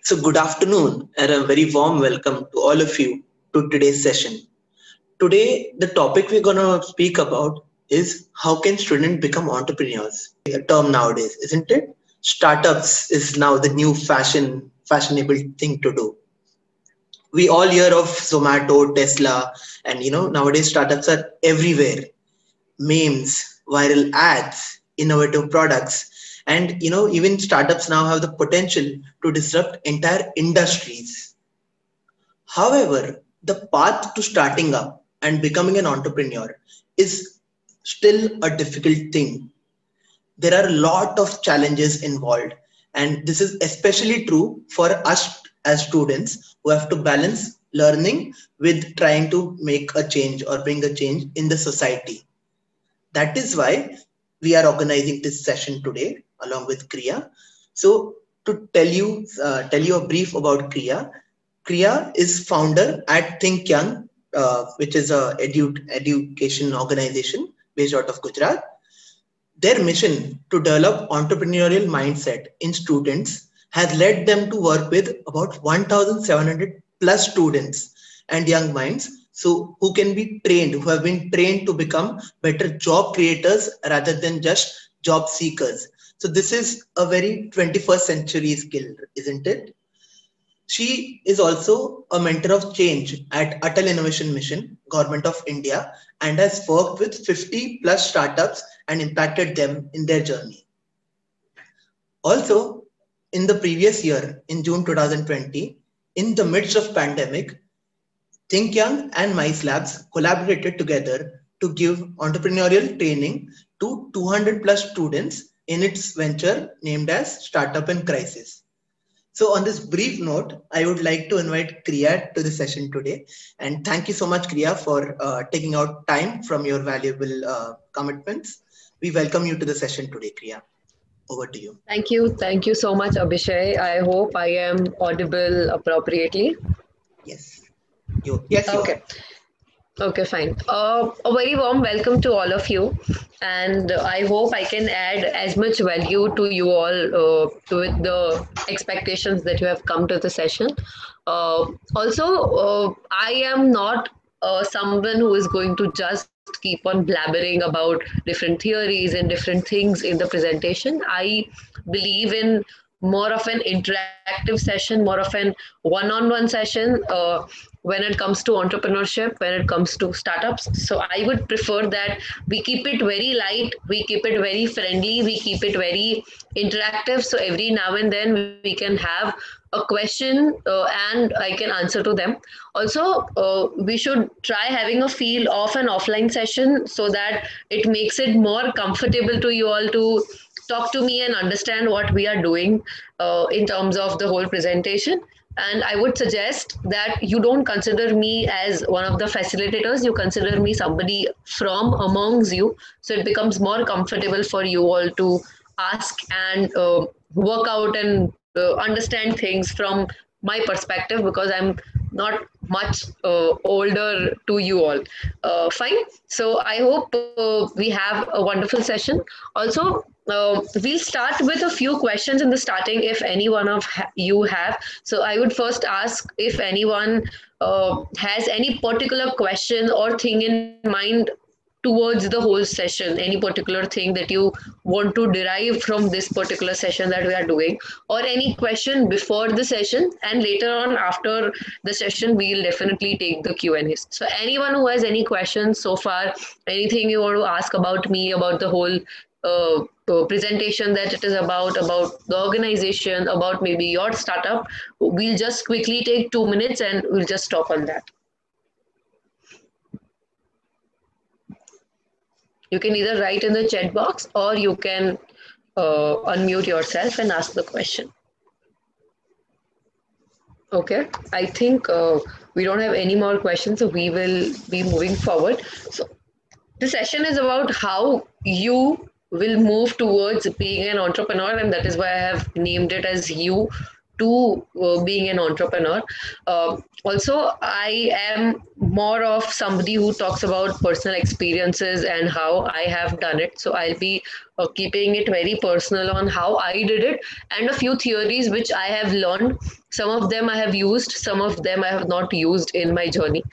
So, good afternoon and a very warm welcome to all of you to today's session. Today, the topic we're going to speak about is how can students become entrepreneurs? A term nowadays, isn't it? Startups is now the new fashionable thing to do. We all hear of Zomato, Tesla, and nowadays startups are everywhere. Memes, viral ads, innovative products, and even startups now have the potential to disrupt entire industries. However, the path to starting up and becoming an entrepreneur is still a difficult thing. There are a lot of challenges involved, and this is especially true for us as students who have to balance learning with trying to make a change or bring a change in the society. That is why we are organizing this session today along with Kriya. So to tell you a brief about Kriya. Kriya is founder at Think Young, which is a education organization based out of Gujarat. Their mission to develop entrepreneurial mindset in students has led them to work with about 1,700 plus students and young minds, so who can be trained, who have been trained to become better job creators rather than just job seekers. So this is a very 21st century skill, isn't it? She is also a mentor of change at Atal Innovation Mission, Government of India, and has worked with 50 plus startups and impacted them in their journey. Also, in the previous year, in June 2020, in the midst of pandemic, Think Young and Mice Labs collaborated together to give entrepreneurial training to 200 plus students in its venture named as Startup in Crisis. So on this brief note, I would like to invite Kriya to the session today. And thank you so much, Kriya, for taking out time from your valuable commitments. We welcome you to the session today, Kriya. Over to you. Thank you. Thank you so much, Abhishek. I hope I am audible appropriately. Yes. Yes. Okay. Okay, fine. A very warm welcome to all of you, and I hope I can add as much value to you all with the expectations that you have come to the session. Also, I am not someone who is going to just keep on blabbering about different theories and different things in the presentation. I believe in more of an interactive session, more of an one-on-one session when it comes to entrepreneurship, when it comes to startups. So I would prefer that we keep it very light, we keep it very friendly, we keep it very interactive. So every now and then we can have a question and I can answer to them. Also, we should try having a feel of an offline session so that it makes it more comfortable to you all to talk to me and understand what we are doing in terms of the whole presentation. And I would suggest that you don't consider me as one of the facilitators, you consider me somebody from amongst you. So it becomes more comfortable for you all to ask and work out and understand things from my perspective, because I'm not much older to you all. Fine. So I hope we have a wonderful session. Also, we'll start with a few questions in the starting if any one of you have. So I would first ask if anyone has any particular question or thing in mind towards the whole session, any particular thing that you want to derive from this particular session that we are doing, or any question before the session, and later on after the session we'll definitely take the Q&As. So anyone who has any questions so far, anything you want to ask about me, about the whole presentation that it is about the organization, about maybe your startup, we'll just quickly take 2 minutes and we'll just stop on that. You can either write in the chat box or you can unmute yourself and ask the question. Okay, I think we don't have any more questions, so we will be moving forward. So the session is about how you will move towards being an entrepreneur, and that is why I have named it as You to being an entrepreneur. Also, I am more of somebody who talks about personal experiences and how I have done it. So I'll be keeping it very personal on how I did it, and a few theories which I have learned. Some of them I have used, some of them I have not used in my journey.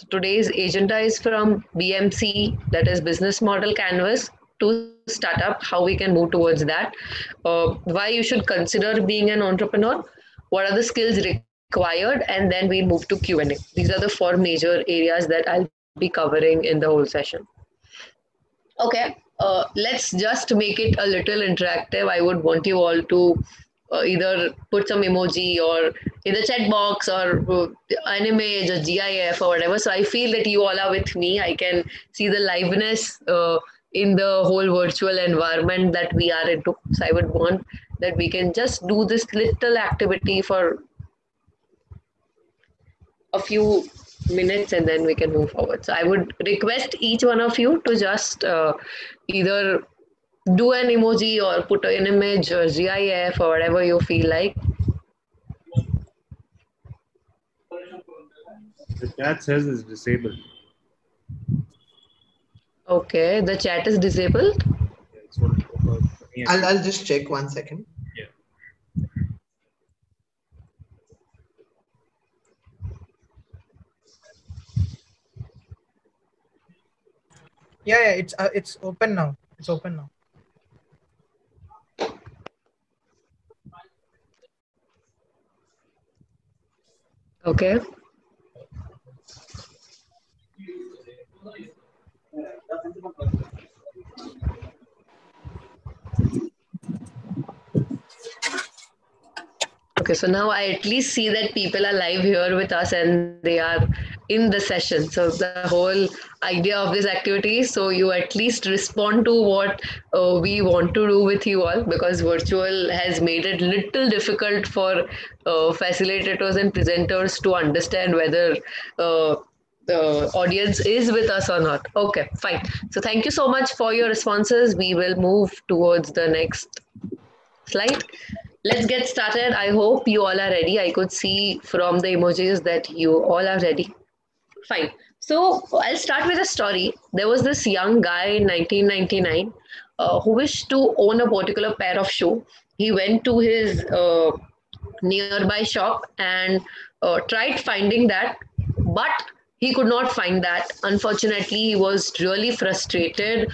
Today's agenda is from BMC, that is Business Model Canvas, to startup, how we can move towards that, why you should consider being an entrepreneur, what are the skills required, and then we move to Q&A. These are the 4 major areas that I'll be covering in the whole session. Okay, let's just make it a little interactive. I would want you all to either put some emoji or in the chat box or an image or GIF or whatever. So I feel that you all are with me. I can see the liveness in the whole virtual environment that we are into. So I would want that we can just do this little activity for a few minutes and then we can move forward. So I would request each one of you to just either do an emoji or put an image or GIF or whatever you feel like. The chat says it's disabled. Okay, the chat is disabled. I'll just check 1 second. Yeah, it's open now. It's open now. Okay. Okay, so now I at least see that people are live here with us and they are in the session. So the whole idea of this activity is so you at least respond to what we want to do with you all, because virtual has made it little difficult for facilitators and presenters to understand whether the audience is with us or not. Okay, fine. So thank you so much for your responses. We will move towards the next slide. Let's get started. I hope you all are ready. I could see from the emojis that you all are ready. Fine. So I'll start with a story. There was this young guy in 1999 who wished to own a particular pair of shoes. He went to his nearby shop and tried finding that, but he could not find that. Unfortunately, he was really frustrated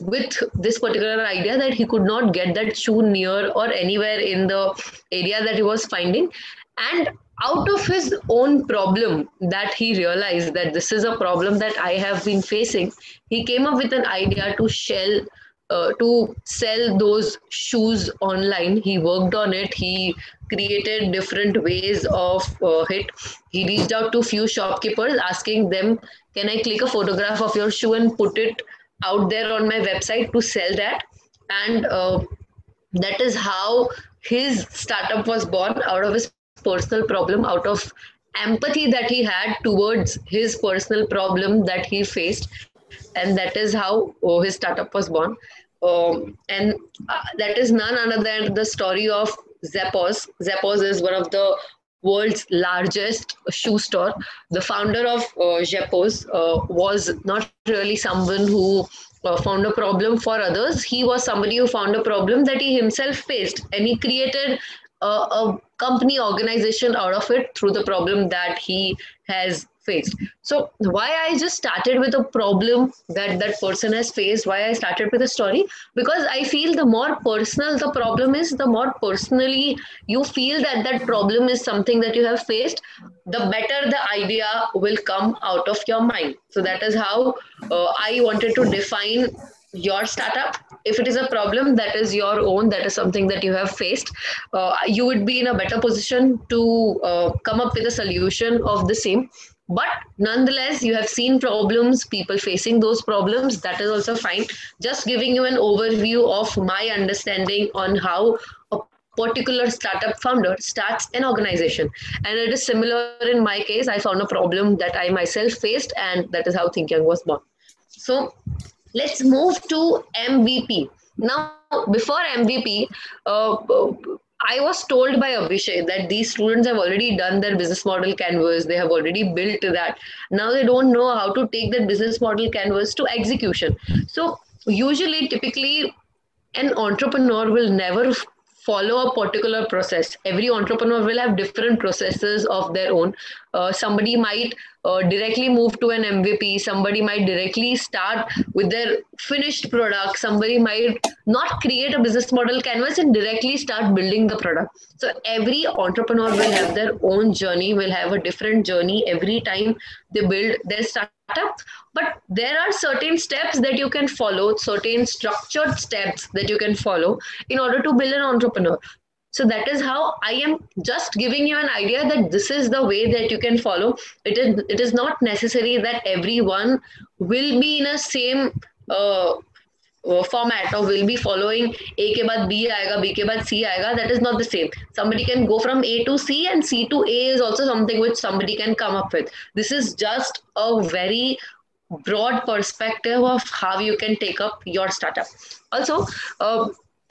with this particular idea that he could not get that shoe near or anywhere in the area that he was finding. And out of his own problem that he realized that this is a problem that I have been facing, he came up with an idea to sell those shoes online. He worked on it. He created different ways of it. He reached out to few shopkeepers asking them, can I click a photograph of your shoe and put it out there on my website to sell that? And that is how his startup was born, out of his personal problem, out of empathy that he had towards his personal problem that he faced. And that is how his startup was born. And that is none other than the story of Zappos. Zappos is one of the world's largest shoe store. The founder of Zappos was not really someone who found a problem for others. He was somebody who found a problem that he himself faced, and he created a company organization out of it through the problem that he has faced. So why I just started with a problem that that person has faced, why I started with a story, because I feel the more personal the problem is, the more personally you feel that that problem is something that you have faced, the better the idea will come out of your mind. So that is how I wanted to define your startup. If it is a problem that is your own, that is something that you have faced, you would be in a better position to come up with a solution of the same. But nonetheless, you have seen problems, people facing those problems, that is also fine. Just giving you an overview of my understanding on how a particular startup founder starts an organization. And it is similar in my case. I found a problem that I myself faced, and that is how Think Young was born. So let's move to MVP. Now, before MVP, I was told by Abhishek that these students have already done their business model canvas. They have already built that. Now they don't know how to take that business model canvas to execution. So usually, typically, an entrepreneur will never follow a particular process. Every entrepreneur will have different processes of their own. Somebody might directly move to an MVP. Somebody might directly start with their finished product. Somebody might not create a business model canvas and directly start building the product. So every entrepreneur will have their own journey, will have a different journey every time they build their startup. But there are certain steps that you can follow, certain structured steps that you can follow in order to build an entrepreneur. So that is how I am just giving you an idea that this is the way that you can follow. It is not necessary that everyone will be in a same format or will be following A के बाद B आएगा, B के बाद C आएगा. That is not the same. Somebody can go from A to C, and C to A is also something which somebody can come up with. This is just a very broad perspective of how you can take up your startup. Also,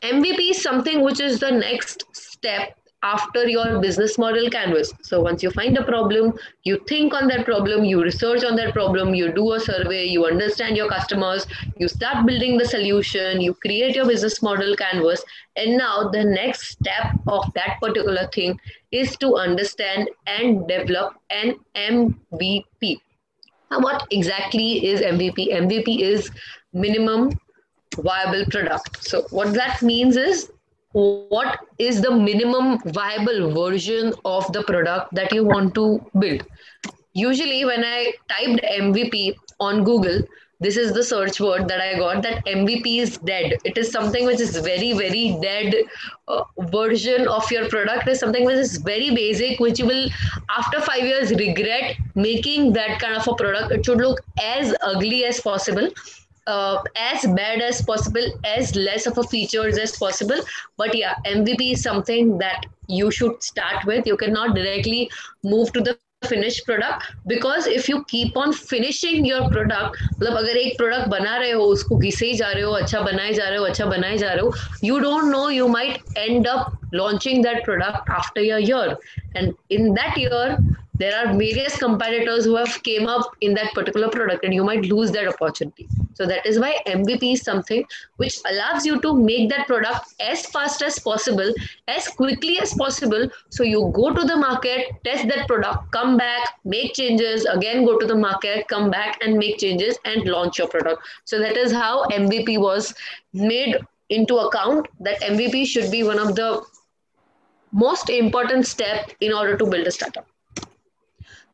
MVP is something which is the next step after your business model canvas. So once you find a problem, you think on that problem, you research on that problem, you do a survey, you understand your customers, you start building the solution, you create your business model canvas, and now the next step of that particular thing is to understand and develop an MVP. Now, what exactly is MVP? MVP is minimum viable product. So what that means is, what is the minimum viable version of the product that you want to build? Usually when I typed MVP on Google, this is the search word that I got, that MVP is dead. It is something which is very, very dead version of your product. Is something which is very basic, which you will, after 5 years, regret making that kind of a product. It should look as ugly as possible. As bad as possible, as less of a features as possible. But yeah, MVP is something that you should start with. You cannot directly move to the finished product, because if you keep on finishing your product, मतलब अगर एक product बना रहे हो, उसको घिसे जा रहे हो, अच्छा बनाए जा रहे हो, अच्छा बनाए जा रहे हो, you don't know, you might end up launching that product after a year, and in that year there are various competitors who have came up in that particular product, and you might lose that opportunity. So that is why MVP is something which allows you to make that product as fast as possible, as quickly as possible. So you go to the market, test that product, come back, make changes, again go to the market, come back and make changes and launch your product. So that is how MVP was made into account, that MVP should be one of the most important step in order to build a startup.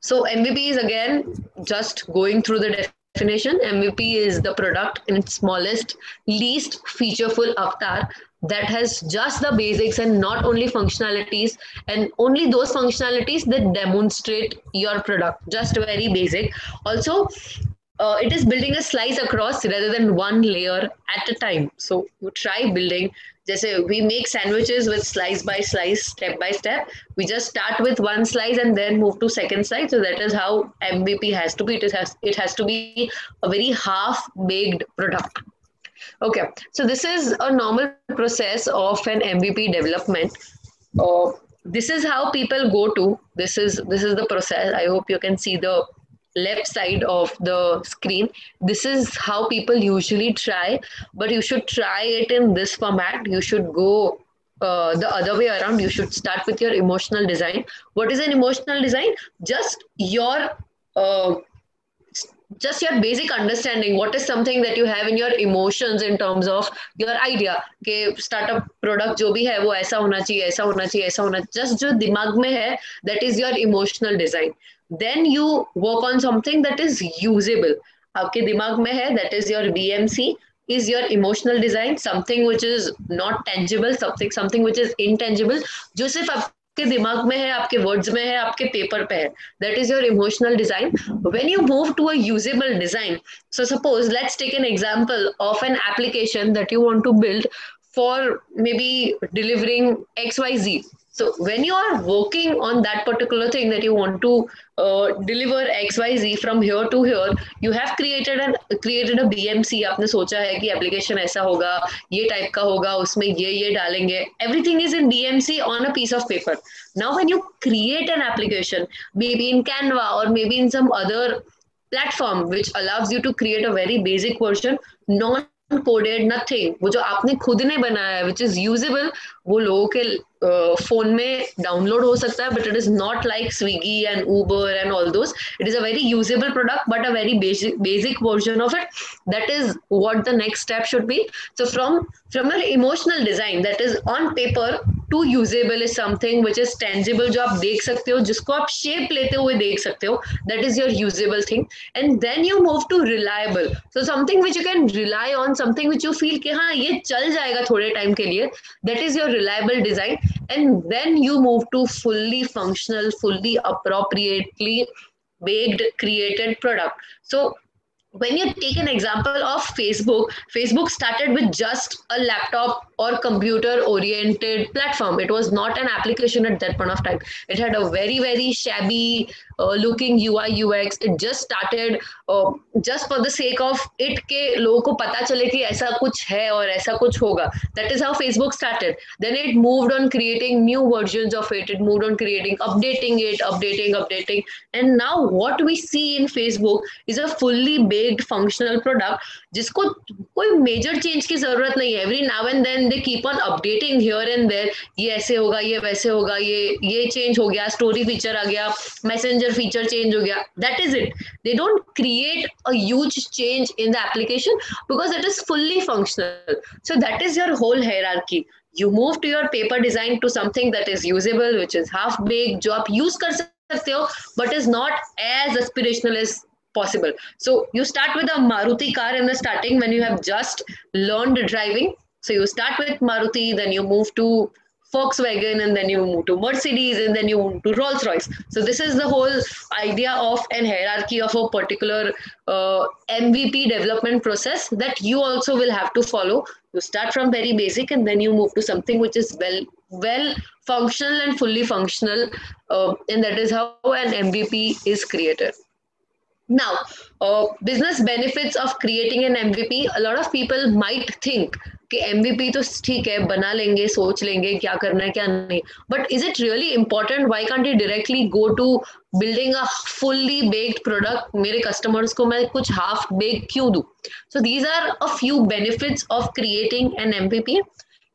So MVP is again just going through the definition. MVP is the product in its smallest, least featureful avatar that has just the basics and not only functionalities, and only those functionalities that demonstrate your product, just very basic. Also, it is building a slice across rather than one layer at a time. So you try building, जैसे we make sandwiches with slice by slice, step by step. We just start with one slice and then move to second slice. So that is how MVP has to be. It has to be a very half-baked product. Okay, so this is a normal process of an MVP development. This is how people go to. This is the process. I hope you can see the left side of the screen. This is how people usually try, but you should try it in this format. You should go the other way around. You should start with your emotional design. What is an emotional design? Just your basic understanding. What is something that you have in your emotions in terms of your idea? कि startup product जो भी है वो ऐसा होना चाहिए, ऐसा होना चाहिए, ऐसा होना. Just जो दिमाग में है, that is your emotional design. Then you work on something that is usable. आपके दिमाग में है, that is your VMC, is your emotional design, something which is not tangible, something which is intangible, जो सिर्फ आपके दिमाग में है, आपके words में है, आपके paper पे है. That is your emotional design. When you move to a usable design, so suppose let's take an example of an application that you want to build for maybe delivering XYZ. So when you are working on that particular thing that you want to deliver XYZ from here to here, you have created a BMC. आपने सोचा है कि application ऐसा होगा, ये type का होगा, उसमें ये डालेंगे. Everything is in BMC on a piece of paper. Now when you create an application, maybe in Canva or maybe in some other platform which allows you to create a very basic version, non coded nothing, वो जो आपने खुद ने बनाया है, which is usable, वो लोगों के फोन में डाउनलोड हो सकता है, but it is not like Swiggy and Uber and all those. It is a very usable product but a very basic version of it. That is what the next step should be. So from your emotional design that is on paper two usable is something which is tangible, जो आप देख सकते हो, जिसको आप shape लेते हुए देख सकते हो. That is your usable thing. And then you move to reliable. So something which you can rely on, something which you feel कि हाँ ये चल जाएगा थोड़े टाइम के लिए. That is your reliable design. And then you move to fully functional, fully appropriately baked, created product. So when you take an example of Facebook started with just a laptop or computer oriented platform. It was not an application at that point of time. It had a very, very shabby looking UI UX. It just started just for the sake of it के लोगों को पता चले कि ऐसा कुछ है और ऐसा कुछ होगा. That is how Facebook started. Then it moved on creating new versions of it. It moved on creating, updating. And now what we see in Facebook is a fully baked functional product जिसको कोई major change की जरूरत नहीं है. Every now and then they keep on updating here and there. ये ऐसे होगा, ये वैसे होगा, ये change हो गया, story feature आ गया, messenger feature change हो गया. That is it. They don't create a huge change in the application because it is fully functional. So that is your whole hierarchy. You move to your paper design to something that is usable, which is half baked, जो आप use कर सकते हो, but is not as aspirational as possible. So you start with a Maruti car in the starting when you have just learned driving. So you start with Maruti, then you move to Volkswagen, and then you move to Mercedes, and then you move to Rolls-Royce. So this is the whole idea of an hierarchy of a particular MVP development process that you also will have to follow. You start from very basic, and then you move to something which is well functional and fully functional, and that is how an MVP is created. Now, business benefits of creating an MVP. A lot of people might think कि MVP तो ठीक है, बना लेंगे, सोच लेंगे क्या करना है क्या नहीं. But is it really important? Why can't you directly go to building a fully baked product? मेरे customers को मैं कुछ half baked क्यों दूँ? So these are a few benefits of creating an MVP.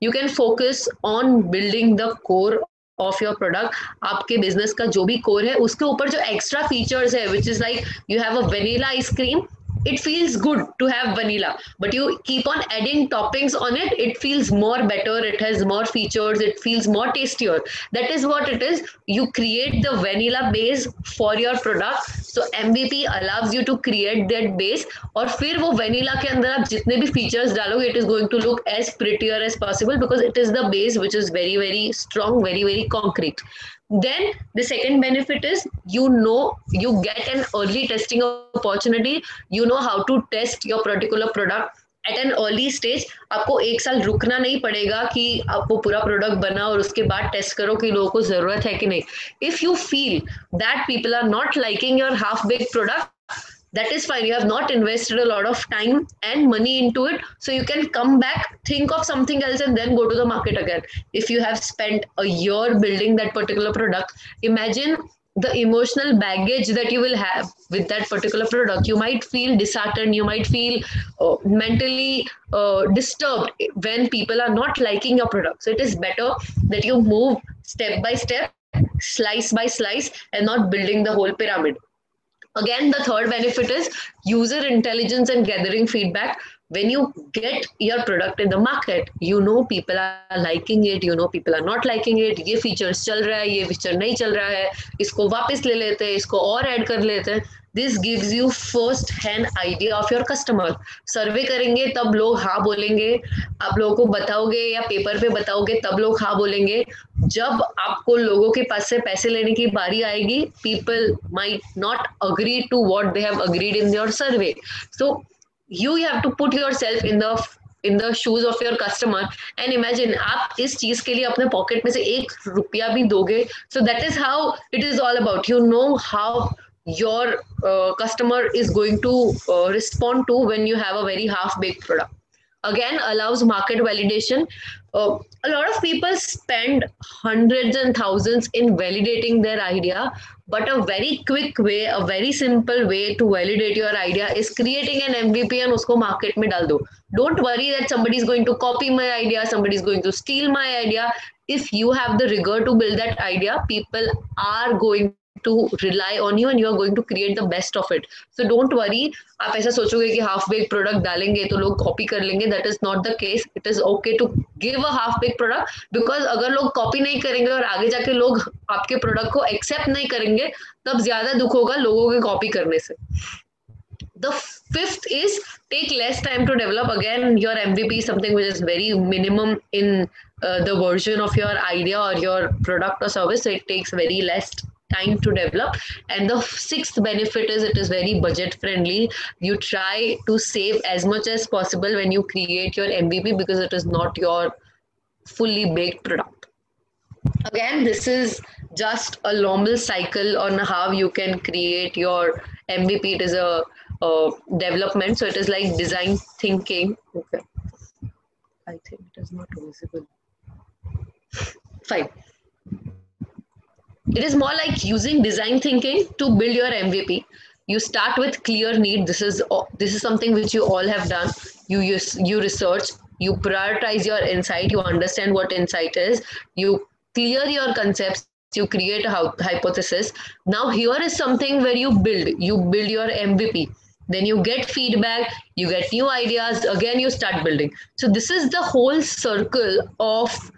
You can focus on building the core of your product. आपके business का जो भी core है, उसके ऊपर जो extra features है, which is like you have a vanilla ice cream. It feels good to have vanilla, but you keep on adding toppings on it. It feels more better. It has more features. It feels more tastier. That is what it is. You create the vanilla base for your product. So MVP allows you to create that base. और फिर वो vanilla के अंदर आप जितने भी features डालोगे, it is going to look as prettier as possible because it is the base which is very, very strong, very, very concrete. Then the second benefit is you get an early testing opportunity. You know how to test your particular product at an early stage. आपको एक साल रुकना नहीं पड़ेगा कि आप वो पूरा प्रोडक्ट बना और उसके बाद टेस्ट करो कि लोगों को जरूरत है कि नहीं. If you feel that people are not liking your half-baked product, that is fine. You have not invested a lot of time and money into it. So you can come back, think of something else, and then go to the market again. If you have spent a year building that particular product, imagine the emotional baggage that you will have with that particular product. You might feel disheartened. You might feel mentally disturbed when people are not liking your product. So it is better that you move step by step, slice by slice, and not building the whole pyramid. Again, the third benefit is user intelligence and gathering feedback. When you get your product in the market, you know people are liking it, you know people are not liking it. ये features चल रहा है, ये feature नहीं चल रहा है, इसको वापस ले लेते हैं, इसको और add कर लेते हैं. This gives you first hand idea of your customer. सर्वे करेंगे तब लोग हाँ बोलेंगे, आप लोगों को बताओगे या पेपर पे बताओगे तब लोग हाँ बोलेंगे. जब आपको लोगों के पास से पैसे लेने की बारी आएगी, people might not agree to what they have agreed in your survey. So you have to put yourself in the shoes of your customer and imagine आप इस चीज के लिए अपने पॉकेट में से ₹1 भी दोगे. So that is how it is all about. You know how your customer is going to respond to when you have a very half-baked product. Again, allows market validation. A lot of people spend hundreds and thousands in validating their idea, but a very quick way, a very simple way to validate your idea is creating an MVP and usko market mein dal do. Don't worry that somebody is going to copy my idea, somebody is going to steal my idea. If you have the rigor to build that idea, people are going to rely on you and you are going to create the best of it. So don't worry, आप ऐसा सोचोगे कि half baked product डालेंगे तो लोग copy कर लेंगे. That is not the case. It is okay to give a half baked product because अगर लोग copy नहीं करेंगे और आगे जाके लोग आपके product को accept नहीं करेंगे तब ज्यादा दुख होगा लोगों के copy करने से. The fifth is take less time to develop. Again, your MVP is something which is very minimum in the version of your idea or your product or service. So it takes very less time to develop. And the sixth benefit is it is very budget friendly. You try to save as much as possible when you create your MVP because it is not your fully baked product. Again, this is just a normal cycle on how you can create your MVP. It is a development, so it is like design thinking. Okay, I think it is not visible. Fine. It is more like using design thinking to build your MVP. You start with clear need. This is something which you all have done. You research, you prioritize your insight, you understand what insight is, you clear your concepts, you create a hypothesis. Now here is something where you build your MVP. Then you get feedback, you get new ideas, again you start building. So this is the whole circle of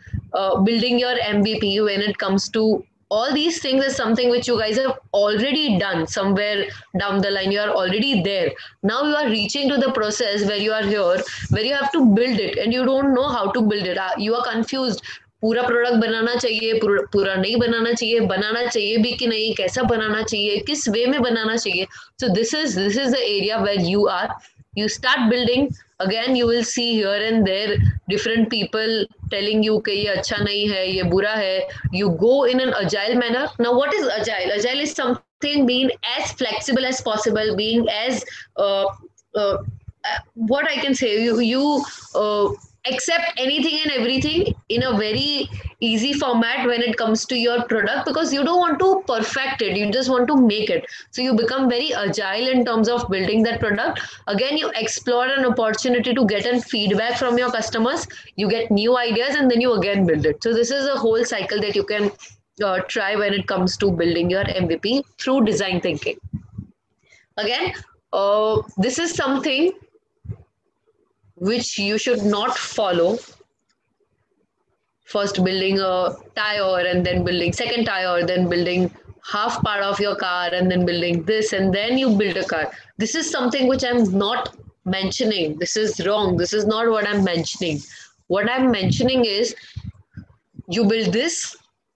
building your MVP when it comes to all these things. Is something which you guys have already done somewhere down the line. You are already there. Now you are reaching to the process where you are here, where you have to build it and you don't know how to build it. You are confused. पूरा product बनाना चाहिए, पूरा नहीं बनाना चाहिए भी कि नहीं, कैसा बनाना चाहिए, किस वे में बनाना चाहिए. So this is the area where you start building. Again, you will see here and there different people telling you कि ये अच्छा नहीं है, ये बुरा है. You go in an agile manner. Now, what is agile? Agile is something being as flexible as possible, being as what I can say. You accept anything and everything in a very easy format when it comes to your product because you don't want to perfect it, you just want to make it. So you become very agile in terms of building that product. Again, you explore an opportunity to get an feedback from your customers, you get new ideas and then you again build it. So this is a whole cycle that you can try when it comes to building your MVP through design thinking. Again, this is something which you should not follow. First building a tire and then building second tire, then building half part of your car and then building this and then you build a car. This is something which I'm not mentioning. This is wrong. This is not what I'm mentioning. What I'm mentioning is you build this,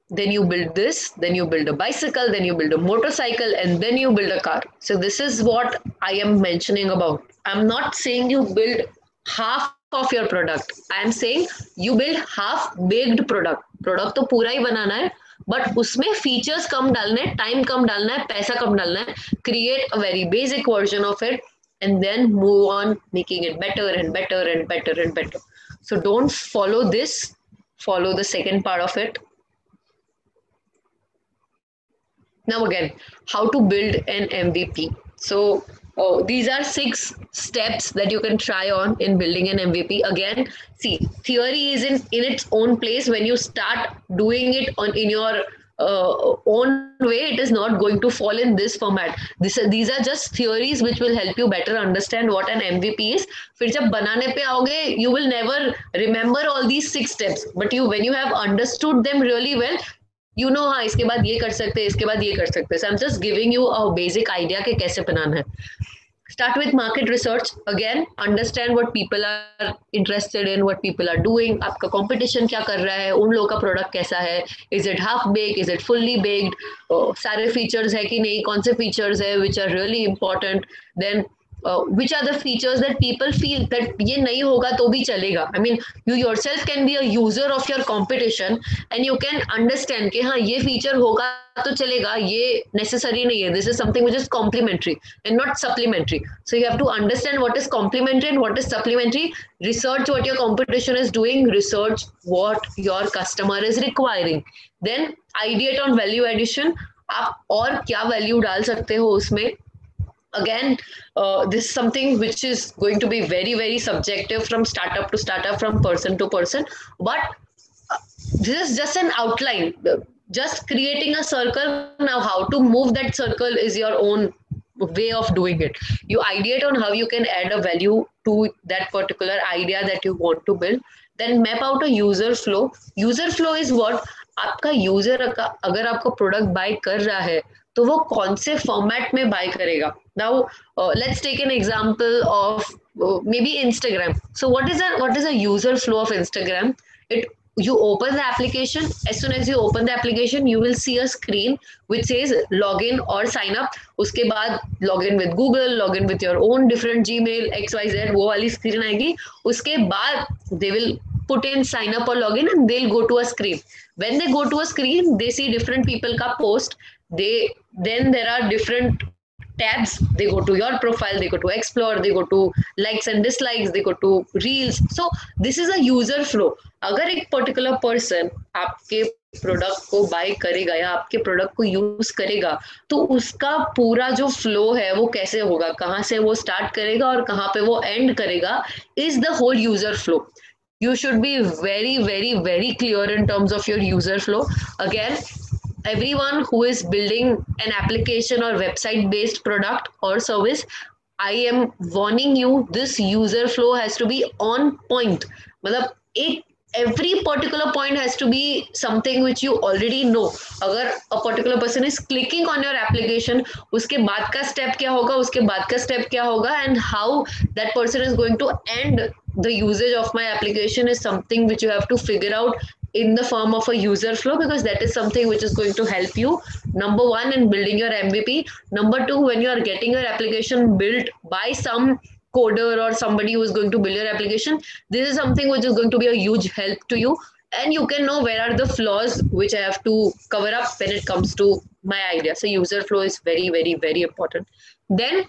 then you build this, then you build a bicycle, then you build a motorcycle and then you build a car. So this is what I am mentioning about. I'm not saying you build half of your product. I am saying you build half baked product. Product तो पूरा ही बनाना है, but उसमें features कम डालना है, time कम डालना है, पैसा कम डालना है. Create a very basic version of it and then move on making it better and better and better and better. So don't follow this. Follow the second part of it. Now again, how to build an MVP. So these are 6 steps that you can try on in building an MVP. Again, see, theory is in its own place. When you start doing it in your own way, it is not going to fall in this format. These are just theories which will help you better understand what an MVP is. फिर जब बनाने पे आओगे, you will never remember all these 6 steps. But when you have understood them really well, you know हाँ इसके बाद ये कर सकते हैं, इसके बाद ये कर सकते हैं. So I'm just giving you a basic idea कि कैसे बनाना है. Start with market research. Again, understand what people are interested in, what people are doing. आपका competition क्या कर रहा है, उन लोगों का product कैसा है, is it half baked, is it fully baked, सारे features है कि नहीं, कौन से features है which are really important. Then which are the features that people feel that ये नहीं होगा तो भी चलेगा. I mean, you yourself can be a user of your competition and you can understand कि हाँ ये feature होगा तो चलेगा, ये necessary नहीं है. This is something which is complementary and not supplementary. So you have to understand what is complementary and what is supplementary. Research what your competition is doing. Research what your customer is requiring. Then ideate on value addition. आप और क्या value डाल सकते हो उसमें. Again, this is something which is going to be very, very subjective from startup to startup, from person to person. But this is just an outline, just creating a circle. Now, how to move that circle is your own way of doing it. You ideate on how you can add a value to that particular idea that you want to build. Then map out a user flow. User flow is what? आपका user अगर आपको product bye कर रहा है तो वो कौन से फॉर्मेट में बाय करेगा. Now let's take an example of maybe Instagram. So what is a user flow of Instagram? You open the application. As soon as you open the application, you will see a screen which says login or sign up. उसके बाद login with Google, login with your own different Gmail, XYZ, वो वाली screen आएगी. उसके बाद they will put in sign up or login and they'll go to a screen. When they go to a screen, they see different people का post. Then there are different tabs. They go to your profile, they go to explore, they go to likes and dislikes, they go to reels. So this is a user flow. अगर एक particular person आपके product को bye करेगा या आपके product को use करेगा तो उसका पूरा जो फ्लो है वो कैसे होगा, कहाँ से वो स्टार्ट करेगा और कहाँ पे वो एंड करेगा, is the whole user flow. You should be very, very, very clear in terms of your user flow. Again, everyone who is building an application or website based product or service, I am warning you, this user flow has to be on point. मतलब every particular point has to be something which you already know. अगर a particular person is clicking on your application, उसके बाद का step क्या होगा, उसके बाद का step क्या होगा, and how that person is going to end the usage of my application is something which you have to figure out in the form of a user flow, because that is something which is going to help you, number one, in building your MVP. Number two, when you are getting your application built by some coder or somebody who is going to build your application, this is something which is going to be a huge help to you, and you can know where are the flaws which I have to cover up when it comes to my idea. So user flow is very, very, very important. Then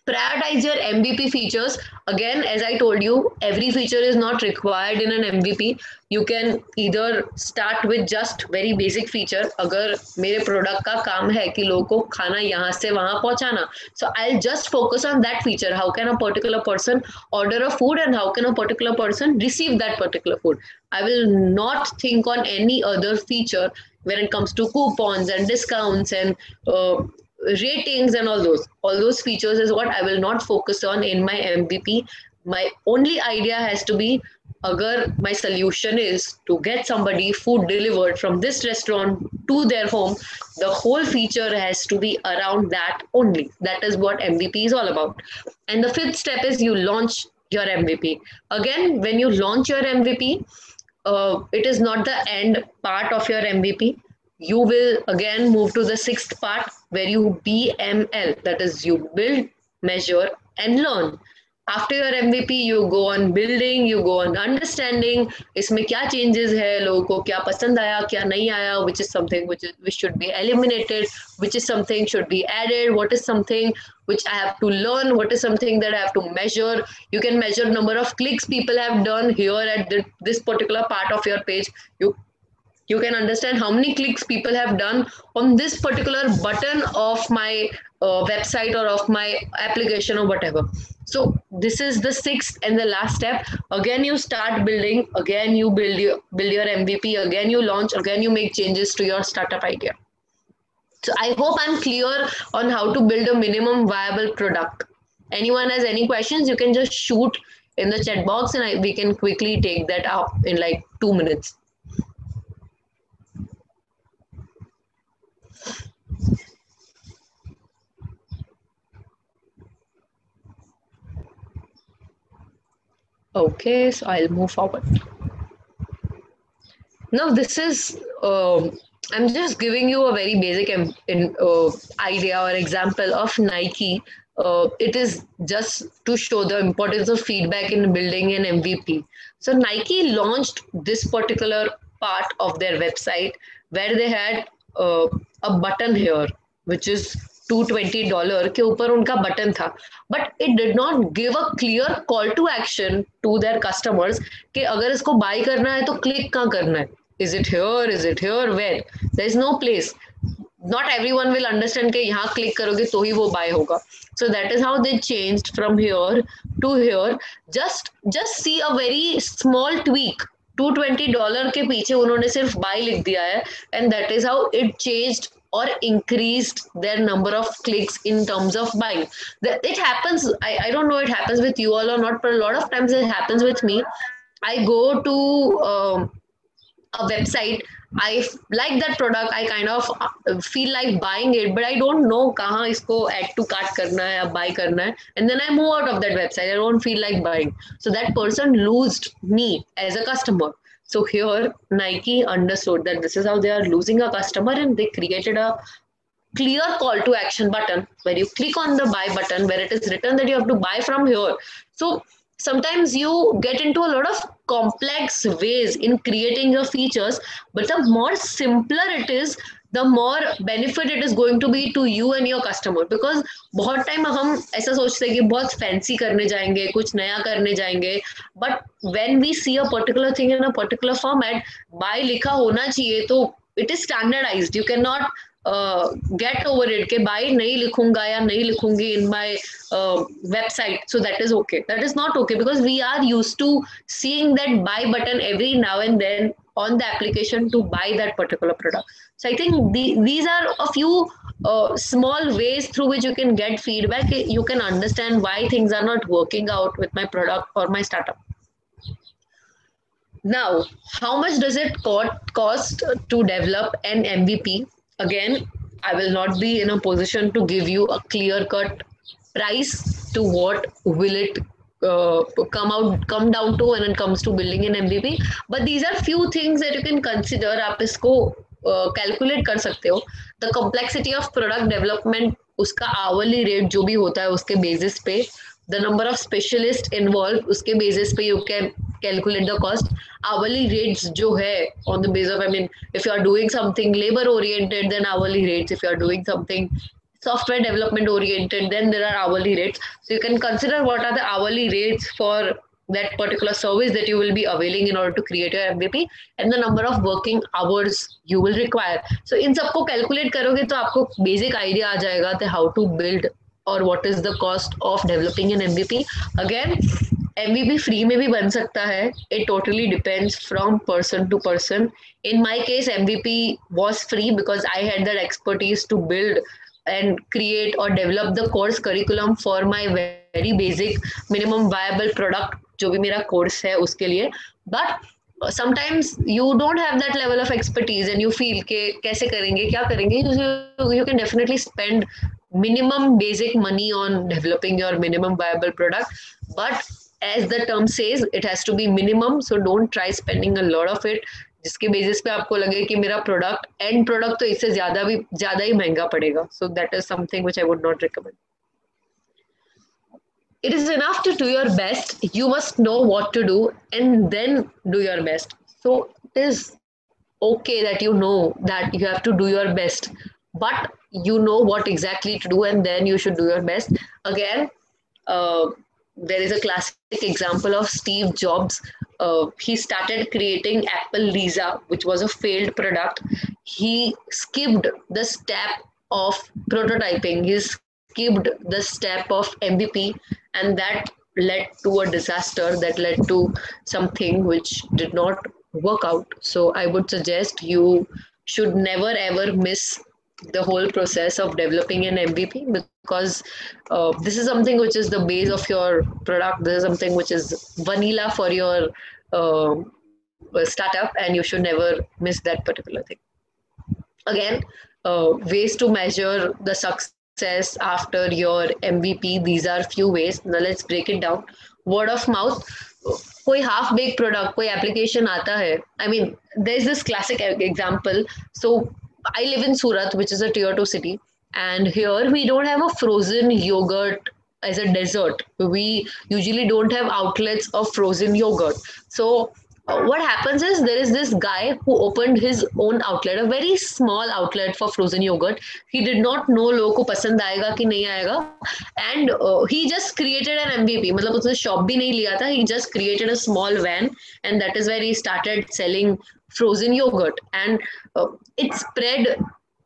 prioritize your MVP features. Again, as I told you, every feature is not required in an MVP. You can either start with just very basic feature. अगर मेरे product का काम है कि लोगों को खाना यहाँ से वहाँ पहुँचाना, so I'll just focus on that feature. How can a particular person order a food and how can a particular person receive that particular food? I will not think on any other feature when it comes to coupons and discounts and ratings and all those features is what I will not focus on in my MVP. My only idea has to be, agar my solution is to get somebody food delivered from this restaurant to their home, the whole feature has to be around that only. That is what MVP is all about. And the fifth step is you launch your MVP. Again, when you launch your MVP, it is not the end part of your MVP. You will again move to the sixth part where you BML, that is you build, measure and learn. After your MVP, you go on building, you go on understanding, इसमें क्या changes है, लोगों को क्या पसंद आया, क्या नहीं आया, which is something which should be eliminated, which is something should be added, what is something which I have to learn, what is something that I have to measure. You can measure number of clicks people have done here at this particular part of your page. You can understand how many clicks people have done on this particular button of my website or of my application or whatever. So this is the sixth and the last step. Again, you start building. Again, you build your MVP. Again, you launch. Again, you make changes to your startup idea. So I hope I'm clear on how to build a minimum viable product. Anyone has any questions, you can just shoot in the chat box and we can quickly take that up in like 2 minutes. Okay, so I'll move forward. Now this is, I'm just giving you a very basic idea or example of Nike it is just to show the importance of feedback in building an MVP. So Nike launched this particular part of their website where they had a button here, which is $220 के ऊपर उनका button था, but it did not give a clear call to action to their customers कि अगर इसको buy करना है तो click कहाँ करना है, is it here, is it here, where, there is no place. Not everyone will understand कि यहाँ click करोगे तो ही वो buy होगा. So that is how they changed from here to here. Just see a very small tweak. $220 के पीछे उन्होंने सिर्फ buy लिख दिया है, and that is how it changed or increased their number of clicks in terms of buying. It happens, I don't know it happens with you all or not, but a lot of times it happens with me. I go to a website, I like that product, I kind of feel like buying it, but I don't know kahan isko add to cart karna hai ya buy karna hai, and then I move out of that website. I don't feel like buying. So that person lost me as a customer. So here Nike understood that this is how they are losing a customer, and they created a clear call to action button where you click on the buy button where it is written that you have to buy from here. So sometimes you get into a lot of complex ways in creating your features, but the more simpler it is, the more benefit it is going to be to you and your customer. Because बहुत time हम ऐसा सोचते हैं कि बहुत fancy करने जाएंगे, कुछ नया करने जाएंगे, but when we see a particular thing in a particular format, buy लिखा होना चाहिए, तो it is standardized. You cannot get over it कि buy नहीं लिखूंगा या नहीं लिखूंगी in my website, so that is okay. That is not okay, because we are used to seeing that buy button every now and then on the application to buy that particular product. So I think these are a few small ways through which you can get feedback. You can understand why things are not working out with my product or my startup. Now, how much does it cost to develop an MVP? Again, I will not be in a position to give you a clear-cut price to what will it come down to when it comes to building an MVP. But these are few things that you can consider. आप इसको calculate कर सकते हो. The complexity of product development, उसका hourly rate जो भी होता है उसके basis पे, the number of specialists involved उसके basis पे you can calculate the cost. Hourly rates जो है on the basis of, I mean, if you are doing something labor oriented, then hourly rates. If you are doing something software development oriented, then there are hourly rates. So you can consider what are the hourly rates for that particular service that you will be availing in order to create your MVP, and the number of working hours you will require. So in सबको calculate करोगे तो आपको basic idea आ जाएगा that how to build or what is the cost of developing an MVP. Again, MVP free में भी बन सकता है. It totally depends from person to person. In my case, MVP was free because I had that expertise to build and create or develop the course curriculum for my very basic minimum viable product जो भी मेरा course है उसके लिए. But sometimes you don't have that level of expertise and you feel कि कैसे करेंगे, क्या करेंगे. You can definitely spend minimum basic money on developing your minimum viable product. But as the term says, it has to be minimum. So don't try spending a lot of it. जिसके basis पे आपको लगे कि मेरा product and product तो इससे ज्यादा ही महंगा पड़ेगा. So that is something which I would not recommend. It is enough to do your best. You must know what to do and then do your best. So it is okay that you know that you have to do your best, but you know what exactly to do and then you should do your best. Again, there is a classic example of Steve Jobs. He started creating Apple Lisa, which was a failed product. He skipped the step of prototyping. He skipped the step of MVP, and that led to a disaster, that led to something which did not work out. So I would suggest you should never ever miss the whole process of developing an MVP, because this is something which is the base of your product. This is something which is vanilla for your startup, and you should never miss that particular thing. Again, ways to measure the success after your MVP. These are few ways. Now let's break it down. Word of mouth. कोई half baked product, कोई application आता है. I mean, there is this classic example. So I live in Surat, which is a tier 2 city, And here we don't have a frozen yogurt as a dessert. We usually don't have outlets of frozen yogurt. So what happens is there is this guy who opened his own outlet, a very small outlet for frozen yogurt. He did not know लोगों को पसंद आएगा कि नहीं आएगा, and he just created an MVP. मतलब उसने shop भी नहीं लिया था. He just created a small van, and that is where he started selling frozen yogurt, and it spread.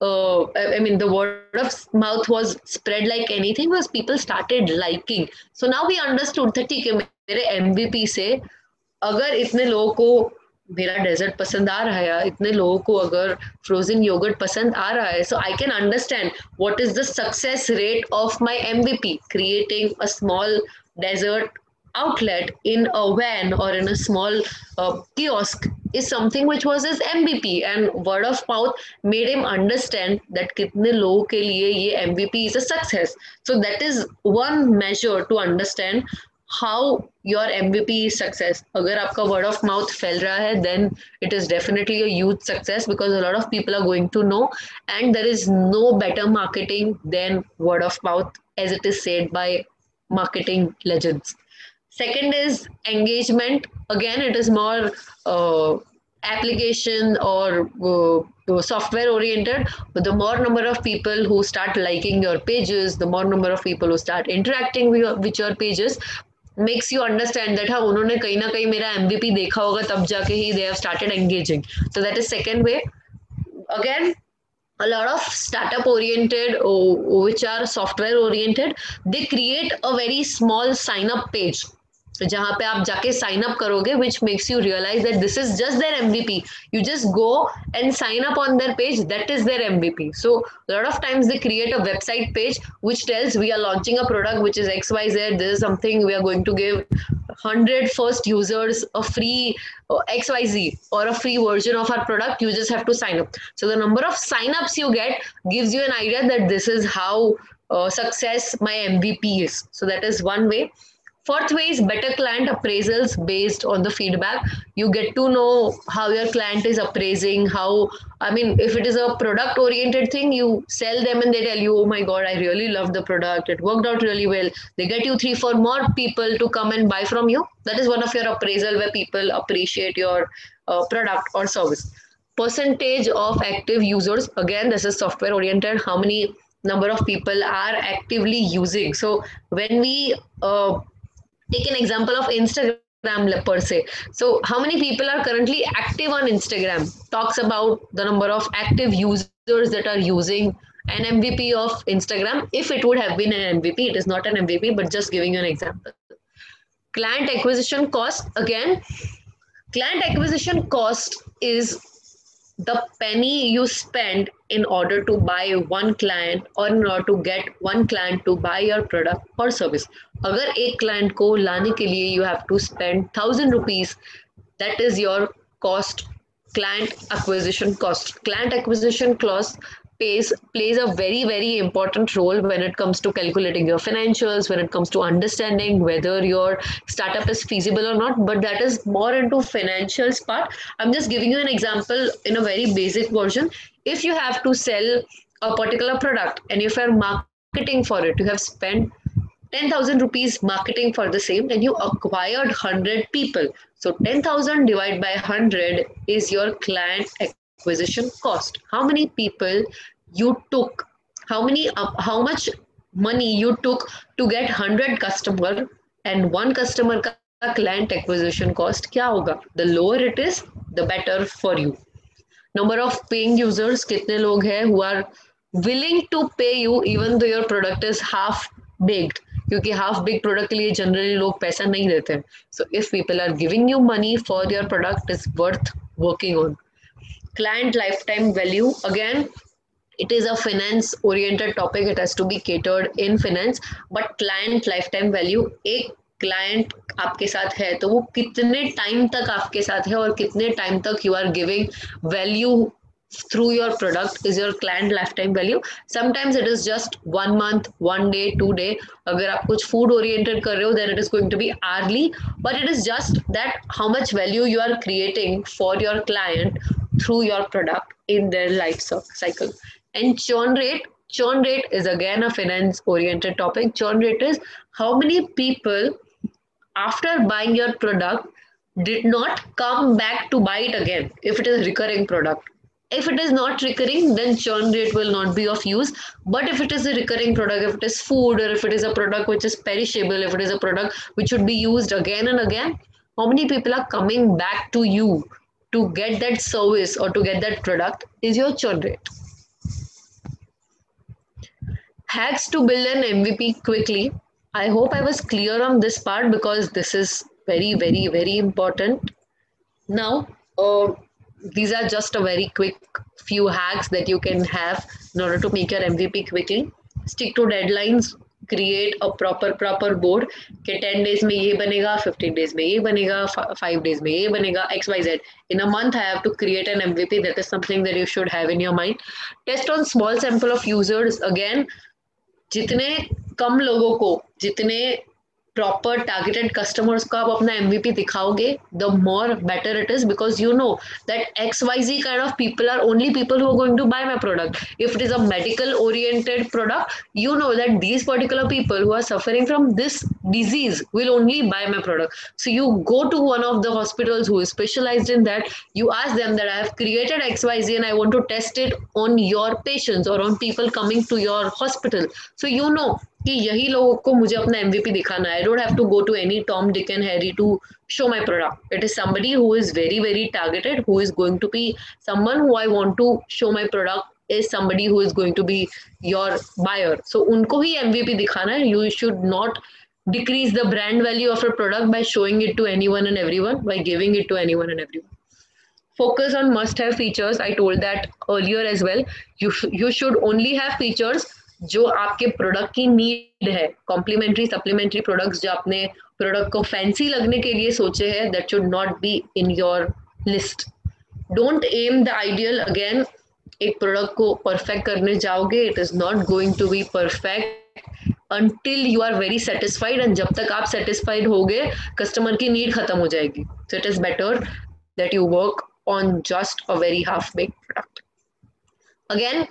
I mean, the word of mouth was spread like anything because people started liking. So now we understood that ठीक है मेरे MVP से अगर इतने लोगों को मेरा desert पसंद आ रहा है या इतने लोगों को अगर फ्रोजन योगर्ट पसंद आ रहा है, so I can understand what is the success rate of my MVP creating a small dessert outlet in a van or in a small kiosk is something which was his MVP, and word of mouth made him understand that कितने लोगों के लिए ये MVP is a success. So that is one measure to understand how your MVP is success. अगर आपका word of mouth फैल रहा है, then it is definitely a huge success because a lot of people are going to know, and there is no better marketing than word of mouth, as it is said by marketing legends. Second is engagement. Again, it is more application or software oriented. But the more number of people who start liking your pages, the more number of people who start interacting with your pages, makes you understand that हाँ उन्होंने कहीं ना कहीं मेरा MVP देखा होगा तब जाके ही they have started engaging. So that is second way. Again, a lot of startup oriented, which are software oriented, they create a very small sign up page. जहाँ पे आप जाके sign up करोगे, which makes you realize that this is just their MVP. You just go and sign up on their page. That is their MVP. So a lot of times they create a website page which tells we are launching a product which is XYZ. This is something we are going to give 100 first users a free XYZ or a free version of our product. You just have to sign up. So the number of sign-ups you get gives you an idea that this is how success my MVP is. So that is one way. Fourth way is better client appraisals based on the feedback. You get to know how your client is appraising, how, I mean, if it is a product oriented thing, you sell them and they tell you, oh my God, I really love the product. It worked out really well. They get you 3-4 more people to come and buy from you. That is one of your appraisal where people appreciate your product or service. Percentage of active users. Again, this is software oriented. How many number of people are actively using. So when we take an example of Instagram per se. So how many people are currently active on Instagram? Talks about the number of active users that are using an MVP of Instagram. If it would have been an MVP, it is not an MVP, but just giving you an example. Client acquisition cost. Again, client acquisition cost is the penny you spend in order to buy one client or in order to get one client to buy your product or service. अगर एक client को लाने के लिए you have to spend 1,000 rupees, that is your cost, client acquisition cost. Client acquisition cost plays a very, very important role when it comes to calculating your financials, when it comes to understanding whether your startup is feasible or not, but that is more into financials part. I'm just giving you an example in a very basic version. If you have to sell a particular product and if you're marketing for it, you have spent 10,000 rupees marketing for the same and you acquired 100 people. So 10,000 divided by 100 is your client acquisition cost. How many people you took, how much money you took to get 100 customer and one customer ka client acquisition cost kya hoga? The lower it is, the better for you. Number of paying users, kitne log hai who are willing to pay you even though your product is half baked. क्योंकि half baked product के लिए generally लोग पैसा नहीं देते हैं. So if people are giving you money for your product is worth working on. Client lifetime value, again, it is a finance oriented topic. It has to be catered in finance, but client lifetime value, एक client आपके साथ है तो वो कितने time तक आपके साथ है और कितने टाइम तक you are giving value through your product is your client lifetime value. Sometimes it is just 1 month, 1 day, 2 day. अगर आप कुछ food oriented कर रहे हो, then it is going to be hourly, but it is just that how much value you are creating for your client through your product in their life cycle. And churn rate, Churn rate is again a finance oriented topic. Churn rate is how many people after buying your product did not come back to buy it again if it is a recurring product. If it is not recurring, then churn rate will not be of use. But if it is a recurring product, if it is food, or if it is a product which is perishable, if it is a product which should be used again and again, how many people are coming back to you to get that service or to get that product is your churn rate. Hacks to build an MVP quickly. I hope I was clear on this part because this is very, very, very important. Now, these are just a very quick few hacks that you can have in order to make your MVP quickly. Stick to deadlines. Create a proper board. कि 10 days में ये बनेगा, 15 days में ये बनेगा, 5 days में ये बनेगा, XYZ. In a month, I have to create an MVP. That is something that you should have in your mind. Test on small sample of users. Again, जितने कम लोगों को, जितने प्रॉपर टारगेटेड कस्टमर्स को आप अपना MVP दिखाओगे, the more better it is, because you know that XYZ kind of people are only people who are going to buy my product. If it is a medical oriented product, you know that these particular people who are suffering from this disease will only buy my product. So you go to one of the hospitals who is specialized in that, you ask them that I have created XYZ and I want to test it on your patients or on people coming to your hospital. So you know कि यही लोगों को मुझे अपना MVP दिखाना है. I don't have to go to any Tom, Dick and Harry to show my product. It is somebody who is very, very targeted, who is going to be someone who I want to show my product is somebody who is going to be your buyer. So उनको ही MVP दिखाना है. You should not decrease the brand value of a product by showing it to anyone and everyone, by giving it to anyone and everyone. Focus on must-have features. I told that earlier as well. You should only have features जो आपके product की need है. Complementary supplementary products जो आपने product को fancy लगने के लिए सोचे हैं, that should not be in your list. Don't aim the ideal. Again, एक प्रोडक्ट को परफेक्ट करने जाओगे, it is not going to be perfect until you are very satisfied, and जब तक आप satisfied होगे, कस्टमर की नीड खत्म हो जाएगी. So it is better that you work on just a very half-baked product. Again,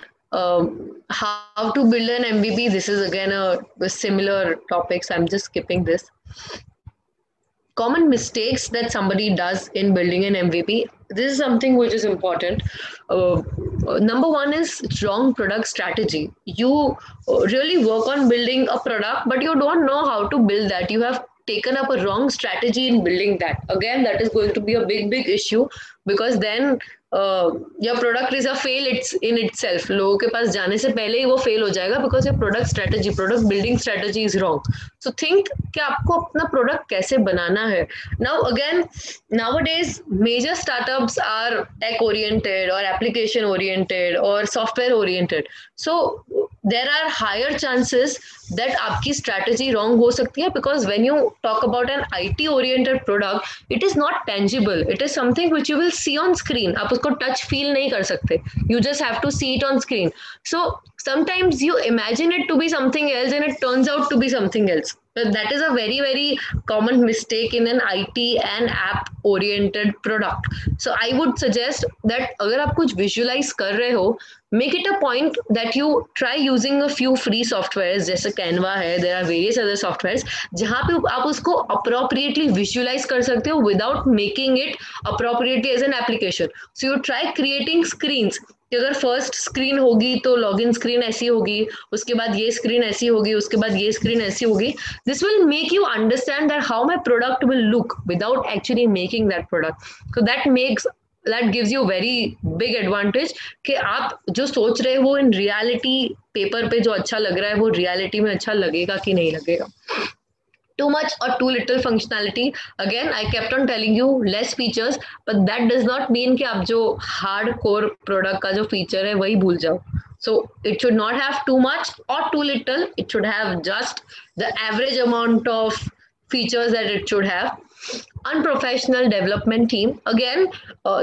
how to build an MVP. This is again a similar topic, so I'm just skipping this. Common mistakes that somebody does in building an MVP. This is something which is important. Number one is wrong product strategy. You really work on building a product, but you don't know how to build that. You have taken up a wrong strategy in building that. Again, that is going to be a big issue, because then your product is a fail in itself. लोगों के पास जाने से पहले ही वो fail हो जाएगा, because your product building strategy is wrong. So think कि आपको अपना product कैसे बनाना है. Now again, nowadays major startups are tech oriented or application oriented or software oriented. So there are higher chances that आपकी strategy wrong हो सकती है, because when you talk about an IT oriented product, it is not tangible. It is something which you will see on screen. आप उसको touch feel नहीं कर सकते. You just have to see it on screen. So sometimes you imagine it to be something else and it turns out to be something else. But that is a very common mistake in an IT and app oriented product. So I would suggest that अगर आप कुछ visualize कर रहे हो, make it a point that you try using a few free softwares, जैसे Canva है, there are various other softwares, जहाँ पे आप उसको appropriately visualize कर सकते हो without making it appropriately as an application. So you try creating screens. कि अगर फर्स्ट स्क्रीन होगी तो लॉगिन स्क्रीन ऐसी होगी, उसके बाद ये स्क्रीन ऐसी होगी, उसके बाद ये स्क्रीन ऐसी होगी. This will make you understand that how my product will look without actually making that product. So that gives you very big advantage कि आप जो सोच रहे हो इन रियलिटी पेपर पे जो अच्छा लग रहा है वो रियलिटी में अच्छा लगेगा कि नहीं लगेगा. Too much or too little functionality. Again, I kept on telling you less features, but that does not mean कि आप जो hardcore product का जो feature है वही भूल जाओ. So it should not have too much or too little. It should have just the average amount of features that it should have. Unprofessional development team. Again,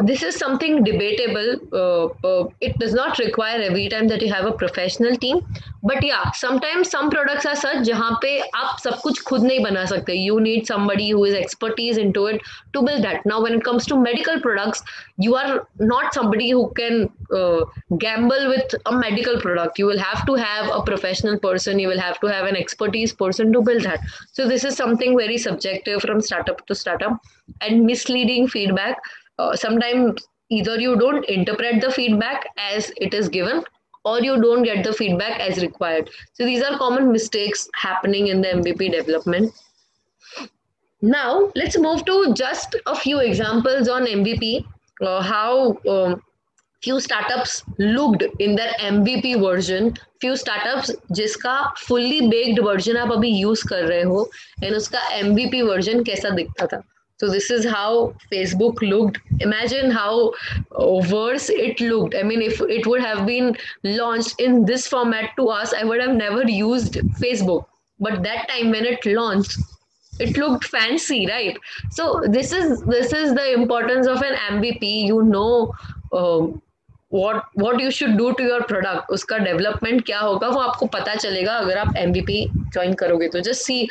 this is something debatable. It does not require every time that you have a professional team, But yeah, sometimes some products are such जहाँ पे आप सब कुछ खुद नहीं बना सकते. You need somebody who is expertise into it to build that. Now, when it comes to medical products, you are not somebody who can gamble with a medical product. You will have to have a professional person. You will have to have an expertise person to build that. So this is something very subjective from startup to startup, and misleading feedback. Sometimes either you don't interpret the feedback as it is given, or you don't get the feedback as required. So these are common mistakes happening in the MVP development. Now, let's move to just a few examples on MVP, how few startups looked in their MVP version, few startups जिसका fully baked version आप अभी use कर रहे हो, and उसका MVP version कैसा दिखता था. So this is how Facebook looked. Imagine how worse it looked. I mean, if it would have been launched in this format to us, I would have never used Facebook. But that time when it launched, it looked fancy, right? So this is the importance of an MVP. You know what you should do to your product. उसका development क्या होगा वो आपको पता चलेगा अगर आप MVP join करोगे. तो just see,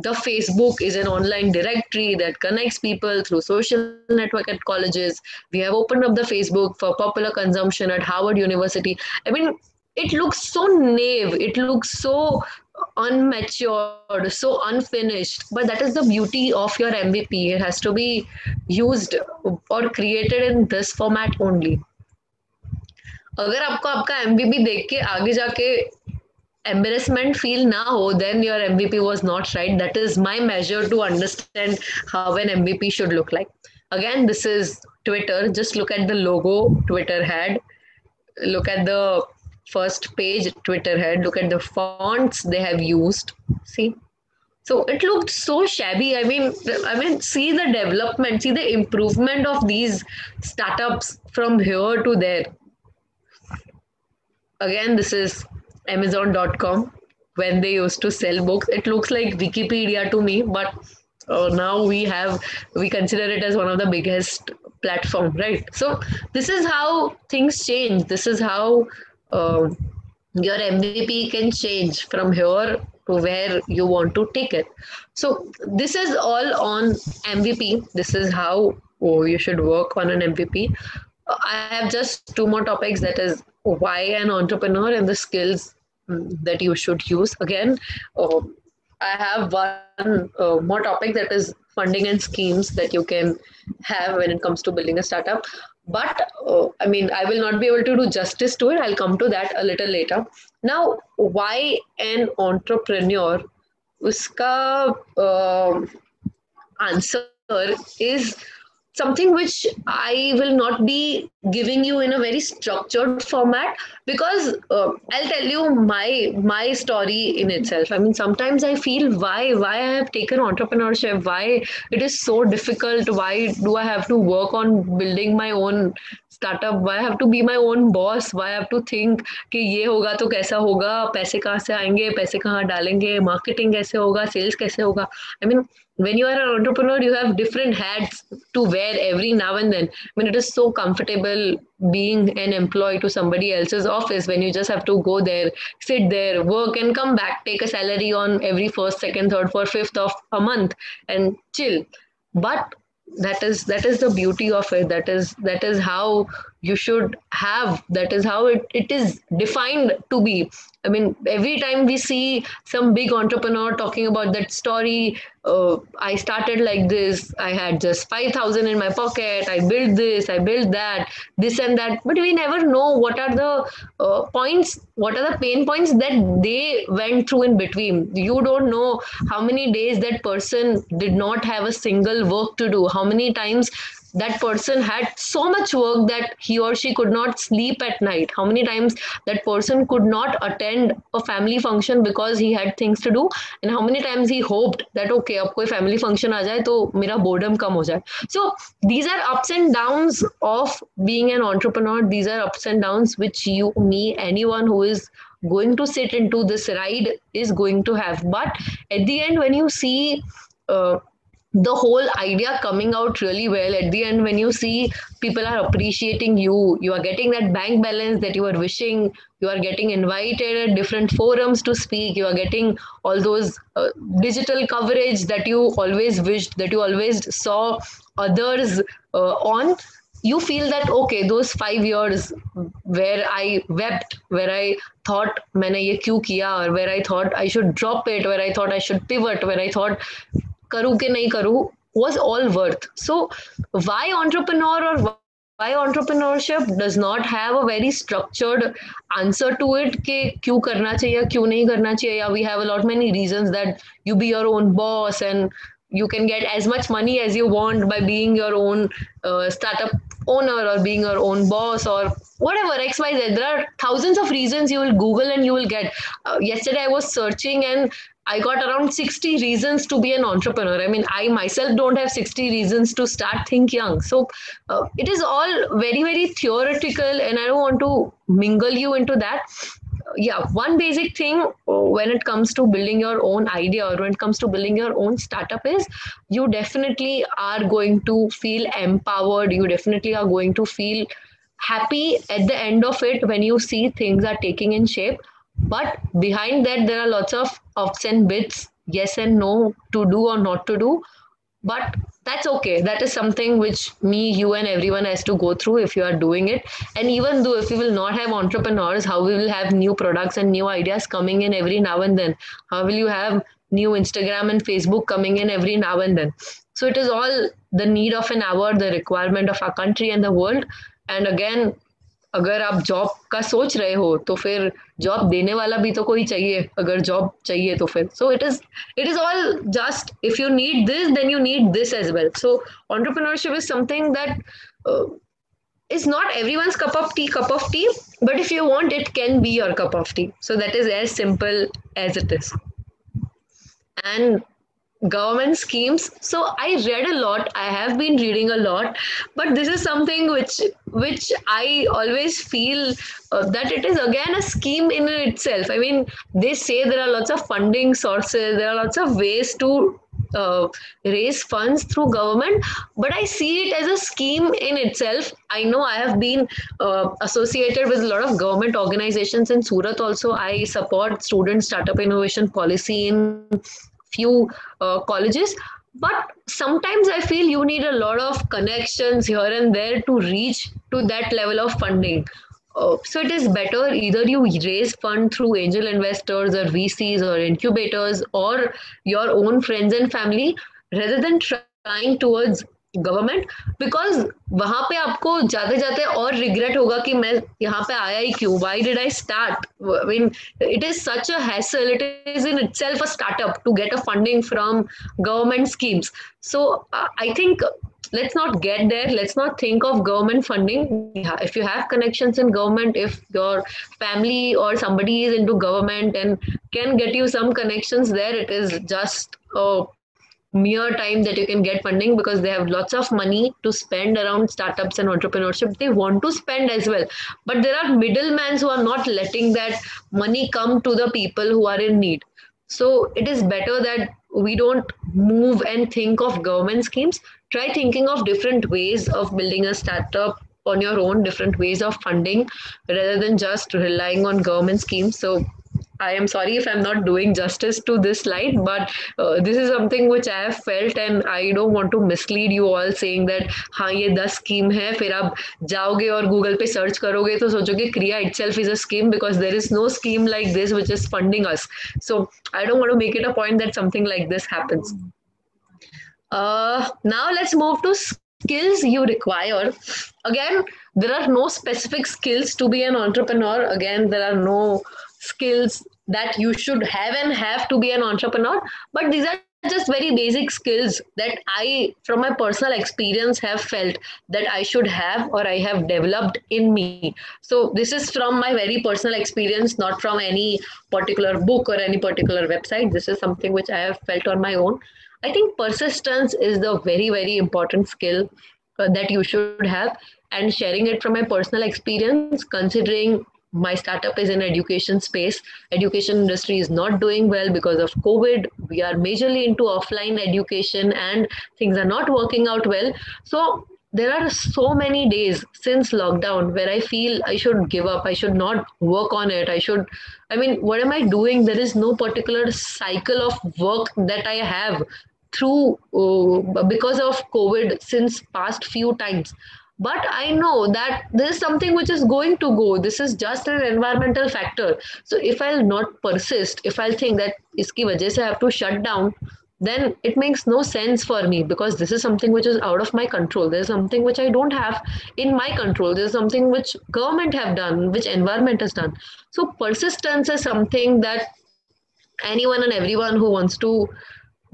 the Facebook is an online directory that connects people through social network at colleges. We have opened up the Facebook for popular consumption at Harvard University. I mean, it looks so naive. It looks so unmatured, so unfinished. But that is the beauty of your MVP. It has to be used or created in this format only. अगर आपको आपका MVP देख के आगे जाके embarrassment feel ना हो, then your MVP was not right. That is my measure to understand how an MVP should look like. Again, this is Twitter. Just look at the logo Twitter had. Look at the first page Twitter had. Look at the fonts they have used. See? So it looked so shabby. I mean, see the development, see the improvement of these startups from here to there. Again, this is Amazon.com when they used to sell books. It looks like Wikipedia to me, but now we consider it as one of the biggest platform, right? So this is how things change. This is how your MVP can change from here to where you want to take it. So this is all on MVP. This is how you should work on an MVP. I have just two more topics, that is why an entrepreneur and the skills that you should use. Again, I have one more topic, that is funding and schemes that you can have when it comes to building a startup. But I will not be able to do justice to it. I'll come to that a little later. Now, why an entrepreneur? Uska answer is something which I will not be giving you in a very structured format, because I'll tell you my story in itself. I mean, sometimes I feel why I have taken entrepreneurship, why it is so difficult, why do I have to work on building my own startup, why I have to be my own boss, why I have to think कि ये होगा तो कैसा होगा, पैसे कहाँ से आएंगे, पैसे कहाँ डालेंगे, marketing कैसे होगा, sales कैसे होगा. I mean, when you are an entrepreneur, you have different hats to wear every now and then. I mean, it is so comfortable being an employee to somebody else's office when you just have to go there, sit there, work and come back, take a salary on every first, second, third, fourth, fifth of a month and chill. But that is the beauty of it. That is how you should have. That is how it is defined to be. I mean, every time we see some big entrepreneur talking about that story, I started like this, I had just 5,000 in my pocket, I built this, I built that, this and that. But we never know what are the points, what are the pain points that they went through in between. You don't know how many days that person did not have a single work to do, how many times that person had so much work that he or she could not sleep at night, how many times that person could not attend a family function because he had things to do, and how many times he hoped that okay, ab koi family function aa jaye to mera boredom kam ho jaye. So these are ups and downs of being an entrepreneur. These are ups and downs which you, me, anyone who is going to sit into this ride is going to have. But at the end, when you see the whole idea coming out really well. At the end, when you see people are appreciating you, you are getting that bank balance that you are wishing, you are getting invited at different forums to speak, you are getting all those digital coverage that you always wished, that you always saw others on. You feel that, okay, those 5 years where I wept, where I thought मैंने ये क्यों किया, or where I thought I should drop it, where I thought I should pivot, where I thought करूँ कि नहीं करूँ, was all worth. So why entrepreneur, or why entrepreneurship does not have a very structured answer to it कि क्यों करना चाहिए, क्यों नहीं करना चाहिए. Yeah, we have a lot many reasons that you be your own boss and you can get as much money as you want by being your own startup owner or being your own boss or whatever, XYZ. There are thousands of reasons you will Google and you will get. Yesterday I was searching and I got around 60 reasons to be an entrepreneur. I mean, I myself don't have 60 reasons to start Think Young. So it is all very, very theoretical, and I don't want to mingle you into that. Yeah, one basic thing when it comes to building your own idea or when it comes to building your own startup is you definitely are going to feel empowered. You definitely are going to feel happy at the end of it when you see things are taking in shape. But behind that, there are lots of ups and bits, yes and no, to do or not to do. But that's okay. That is something which me, you, and everyone has to go through if you are doing it. And even though if we will not have entrepreneurs, how we will have new products and new ideas coming in every now and then? How will you have new Instagram and Facebook coming in every now and then? So it is all the need of an hour, the requirement of our country and the world. And again, अगर आप job का सोच रहे हो तो फिर job देने वाला भी तो कोई चाहिए. अगर जॉब चाहिए तो फिर so it is all just if you need this then you need this as well. So entrepreneurship is something that is not everyone's cup of tea, but if you want, it can be your cup of tea. So that is as simple as it is. And government schemes. So I read a lot. I have been reading a lot, but this is something which I always feel that it is again a scheme in itself. I mean, they say there are lots of funding sources. There are lots of ways to raise funds through government, but I see it as a scheme in itself. I know I have been associated with a lot of government organizations in Surat also. I support student startup innovation policy in few colleges, but sometimes I feel you need a lot of connections here and there to reach to that level of funding. So it is better either you raise fund through angel investors or VCs or incubators or your own friends and family rather than trying towards government, because वहां पे आपको जाते जाते और regret होगा कि मैं यहाँ पे आया ही क्यों, why did I start. I mean it is such a hassle, it is in itself a startup to get a funding from government schemes. So I think let's not get there. Let's not think of government funding. If you have connections in government, if your family or somebody is into government and can get you some connections there, it is just a mere time that you can get funding because they have lots of money to spend around startups and entrepreneurship. They want to spend as well, but there are middlemen who are not letting that money come to the people who are in need. So it is better that we don't move and think of government schemes. Try thinking of different ways of building a startup on your own, different ways of funding rather than just relying on government schemes. So I am sorry if I'm not doing justice to this slide, but this is something which I have felt and I don't want to mislead you all saying that हाँ ये 10 scheme है, फिर आप जाओगे और Google पे search करोगे तो सोचोगे Kriya itself is a scheme, because there is no scheme like this which is funding us. So I don't want to make it a point that something like this happens. Now let's move to skills you require. Again, there are no specific skills to be an entrepreneur. Again, there are no skills that you should have and have to be an entrepreneur, but these are just very basic skills that I, from my personal experience, have felt that I should have or I have developed in me. So this is from my very personal experience, not from any particular book or any particular website. This is something which I have felt on my own. I think persistence is the very, very important skill that you should have, and sharing it from my personal experience, considering my startup is in education space. Education industry is not doing well because of COVID. We are majorly into offline education and things are not working out well. So there are so many days since lockdown where I feel I should give up. I should not work on it. I mean, what am I doing? There is no particular cycle of work that I have through because of COVID since past few times. But I know that this is something which is going to go. This is just an environmental factor. So if I'll not persist, if I'll think that iski wajah se I have to shut down, then it makes no sense for me, because this is something which is out of my control. There's something which I don't have in my control. There's something which government have done, which environment has done. So persistence is something that anyone and everyone who wants to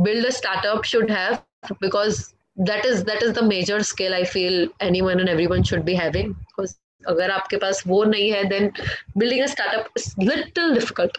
build a startup should have, because that is the major skill I feel anyone and everyone should be having. Because अगर आपके पास वो नहीं है, then building a startup is little difficult.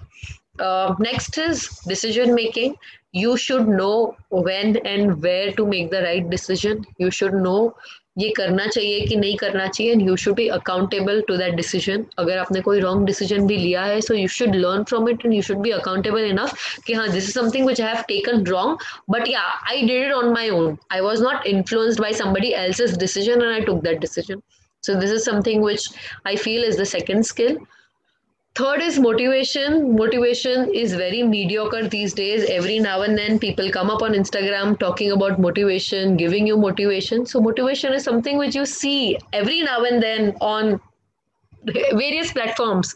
Next is decision making. You should know when and where to make the right decision. You should know ये करना चाहिए कि नहीं करना चाहिए, and you should be accountable to that decision. अगर आपने कोई wrong decision भी लिया है, so you should learn from it and you should be accountable enough कि हाँ, this is something which I have taken wrong, but yeah, I did it on my own. I was not influenced by somebody else's decision and I took that decision. So this is something which I feel is the second skill. Third is motivation. Motivation is very mediocre these days. Every now and then people come up on Instagram talking about motivation, giving you motivation. So motivation is something which you see every now and then on various platforms,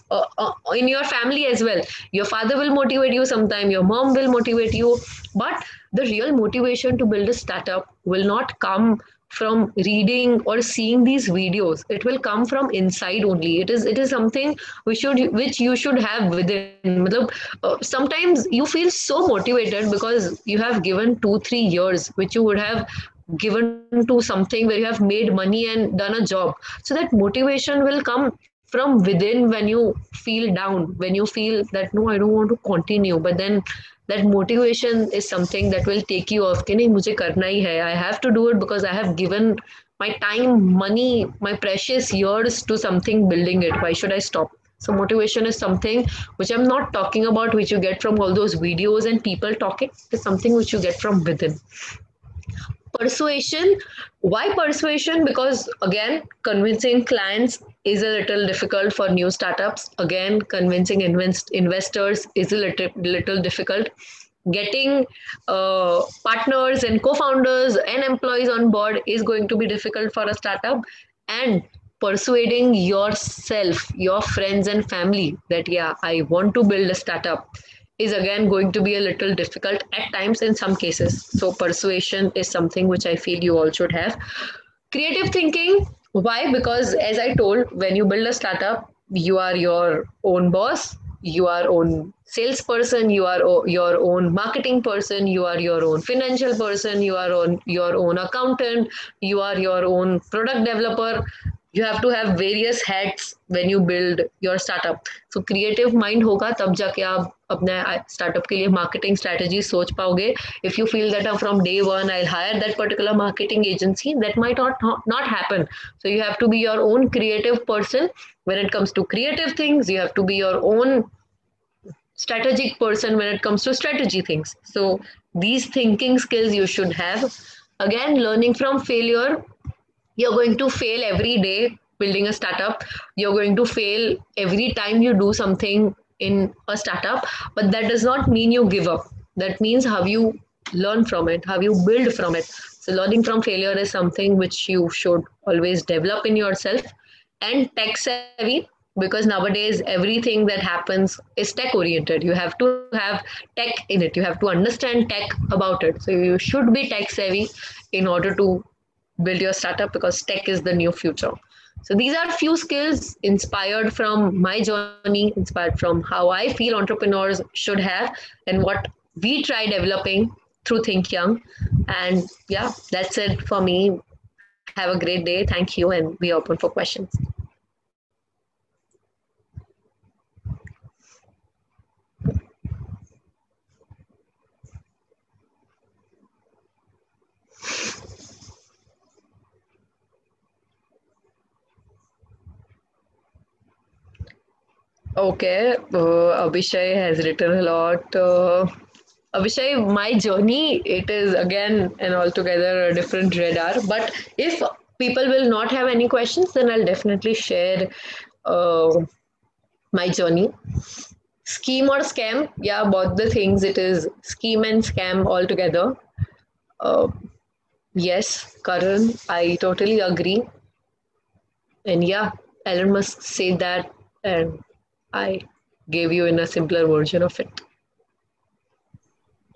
in your family as well. Your father will motivate you sometime, your mom will motivate you, but the real motivation to build a startup will not come from reading or seeing these videos. It will come from inside only. It is something which you should have within. Sometimes you feel so motivated because you have given 2-3 years which you would have given to something where you have made money and done a job. So that motivation will come from within when you feel down, when you feel that no, I don't want to continue, but then that motivation is something that will take you off. कि नहीं, मुझे करना ही है. I have to do it because I have given my time, money, my precious years to something, building it. Why should I stop? So motivation is something which I'm not talking about, which you get from all those videos and people talking. It's something which you get from within. Persuasion. Why persuasion? Because again, convincing clients is a little difficult for new startups. Again, convincing investors is a little difficult. Getting partners and co-founders and employees on board is going to be difficult for a startup. And persuading yourself, your friends and family that yeah, I want to build a startup is again going to be a little difficult at times in some cases. So persuasion is something which I feel you all should have. Creative thinking. Why? Because as I told, when you build a startup, you are your own boss, you are own salesperson, you are your own marketing person, you are your own financial person, you are your own accountant, you are your own product developer. You have to have various hats when you build your startup. So creative mind होगा तब जाके आप अपने startup के लिए marketing strategy सोच पाओगे. If you feel that from day one I'll hire that particular marketing agency, that might not happen. So you have to be your own creative person. When it comes to creative things, you have to be your own strategic person when it comes to strategy things. So these thinking skills you should have. Again, learning from failure. You're going to fail every day building a startup. You're going to fail every time you do something in a startup, but that does not mean you give up. That means how you learn from it, how you build from it. So learning from failure is something which you should always develop in yourself. And tech savvy, because nowadays everything that happens is tech oriented. You have to have tech in it. You have to understand tech about it. So you should be tech savvy in order to build your startup, because tech is the new future. So these are few skills inspired from my journey, inspired from how I feel entrepreneurs should have and what we try developing through Think Young. And yeah, that's it for me. Have a great day. Thank you. And be open for questions. Okay, Abhishek has written a lot. Abhishek, my journey, it is again an altogether different radar. But if people will not have any questions, then I'll definitely share uh, my journey. Scheme or scam? Yeah, both the things. It is scheme and scam altogether. Uh, yes, Karan, I totally agree. And yeah, Elon Musk said that, and I gave you in a simpler version of it.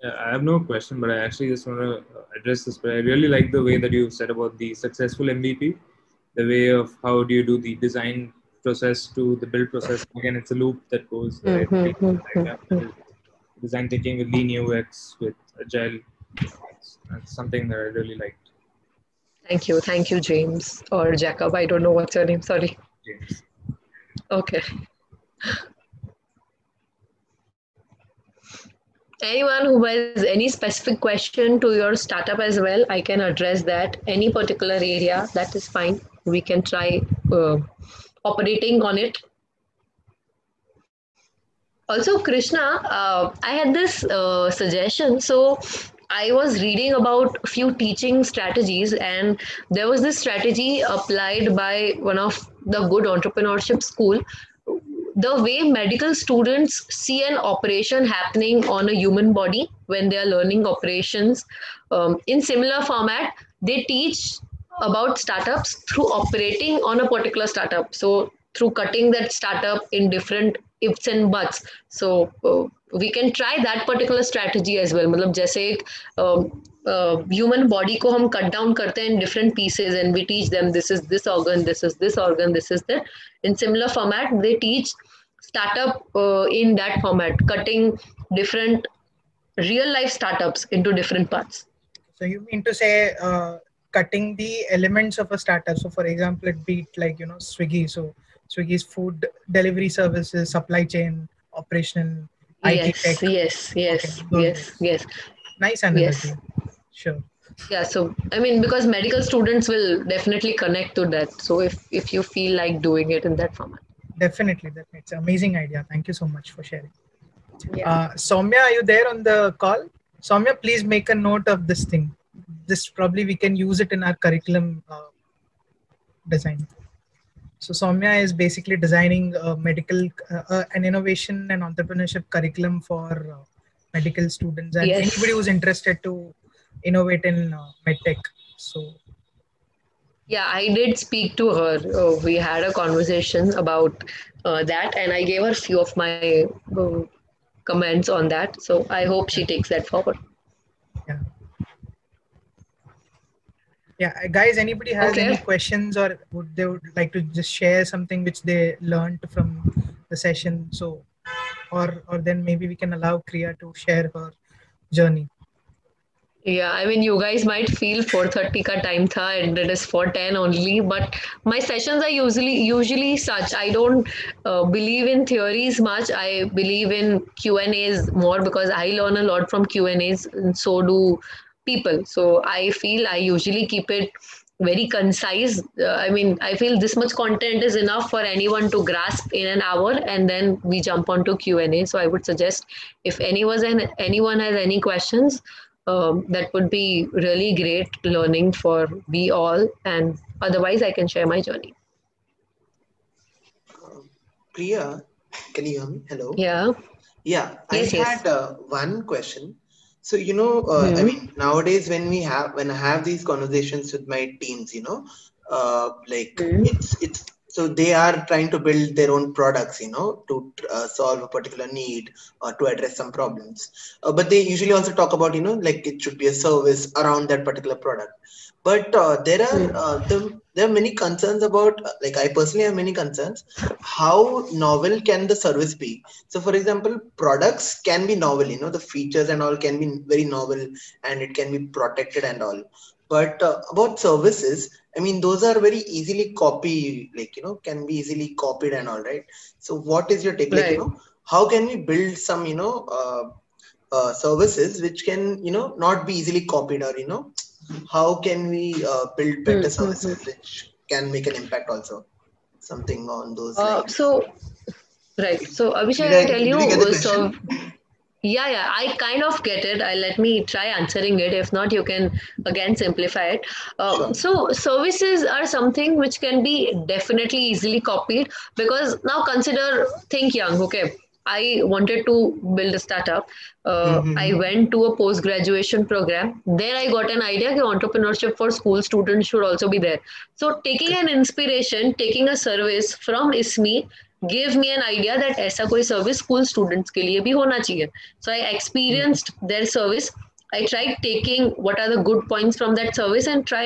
I have no question, but I actually just want to address this. But I really like the way that you said about the successful MVP, the way of how do you do the design process to the build process. Again, it's a loop that goes right. Design thinking with Lean UX, with Agile. That's something that I really liked. Thank you, James or Jacob. I don't know what's your name. Sorry. James. Okay. Anyone who has any specific question to your startup as well, I can address that. Any particular area, that is fine. We can try operating on it. Also, Krishna, I had this suggestion. So I was reading about a few teaching strategies, and there was this strategy applied by one of the good entrepreneurship school. The way medical students see an operation happening on a human body when they are learning operations, in similar format, they teach about startups through operating on a particular startup. So through cutting that startup in different ifs and buts. So we can try that particular strategy as well. मतलब जैसे एक human body को हम cut down करते हैं in different pieces and we teach them this is this organ, this is this organ, this is that. In similar format, they teach startup in that format, cutting different real life startups into different parts. So you mean to say cutting the elements of a startup? So for example, it be like, Swiggy. So Swiggy's food delivery services, supply chain, operational, IT tech. Yes. Nice analogy. Yes. Sure. Yeah, so I mean, because medical students will definitely connect to that. So if you feel like doing it in that format. Definitely. It's an amazing idea. Thank you so much for sharing. Yeah. Soumya, are you there on the call? Soumya, please make a note of this thing. This probably we can use it in our curriculum design. So Soumya is basically designing an innovation and entrepreneurship curriculum for medical students and anybody who's interested to innovate in medtech. So yeah, I did speak to her. We had a conversation about that, and I gave her a few of my comments on that. So I hope she takes that forward. Yeah, guys, anybody has any questions or they would like to just share something which they learned from the session? So, or then maybe we can allow Kriya to share her journey. Yeah, I mean, you guys might feel 4:30 ka time tha and it is 4:10 only, but my sessions are usually such. I don't believe in theories much. I believe in Q&As more because I learn a lot from Q&As and so do people. So I feel I usually keep it very concise. I mean, I feel this much content is enough for anyone to grasp in an hour, and then we jump onto Q&A. So I would suggest if anyone has any questions, that would be really great learning for we all, and otherwise I can share my journey. Priya, can you hear me? Hello? Yeah. I had one question. So, I mean, nowadays when I have these conversations with my teams, it's so they are trying to build their own products, to solve a particular need or to address some problems. But they usually also talk about, like it should be a service around that particular product. But there are many concerns about, like I personally have many concerns, how novel can the service be? So for example, products can be novel, the features and all can be very novel and it can be protected and all. But about services, I mean, those are very easily can be easily copied and all, right? So what is your take? Right. Like, how can we build some, services which can, not be easily copied, or, how can we build better services which can make an impact also? Something on those lines. So Right. So Abhishek, I tell you, so yeah, I kind of get it. Let me try answering it. If not, you can again simplify it. So services are something which can be definitely easily copied, because now consider, think young. Okay, I wanted to build a startup. I went to a post graduation program. There I got an idea that entrepreneurship for school students should also be there. So taking an inspiration, taking a service from ISME gave me an idea that ऐसा कोई service school students के लिए भी होना चाहिए. So I experienced their service. I tried taking what are the good points from that service and try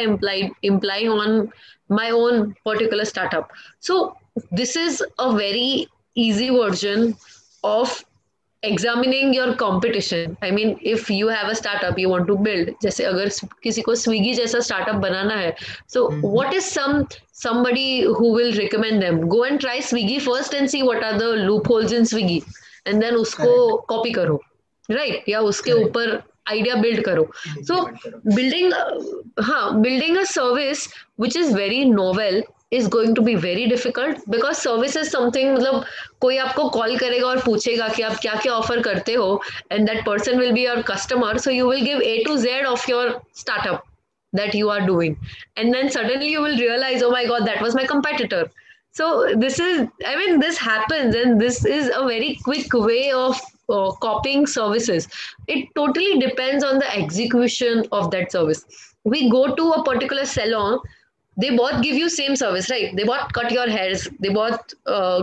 implying on my own particular startup. So this is a very easy version of examining your competition. I mean, if you have a startup you want to build, जैसे अगर किसी को Swiggy जैसा startup बनाना है, so what is somebody who will recommend them? Go and try Swiggy first and see what are the loopholes in Swiggy, and then उसको copy करो, right? या उसके ऊपर idea build करो. So building a service which is very novel is going to be very difficult, because service is something, मतलब कोई आपको call करेगा और पूछेगा कि आप क्या क्या ऑफर करते हो, and that person will be your customer, so you will give A to Z of your startup that you are doing, and then suddenly you will realize, oh my god, that was my competitor. So this happens, and this is a very quick way of copying services. It totally depends on the execution of that service. We go to a particular salon, they both give you same service, right? They both cut your hairs, they both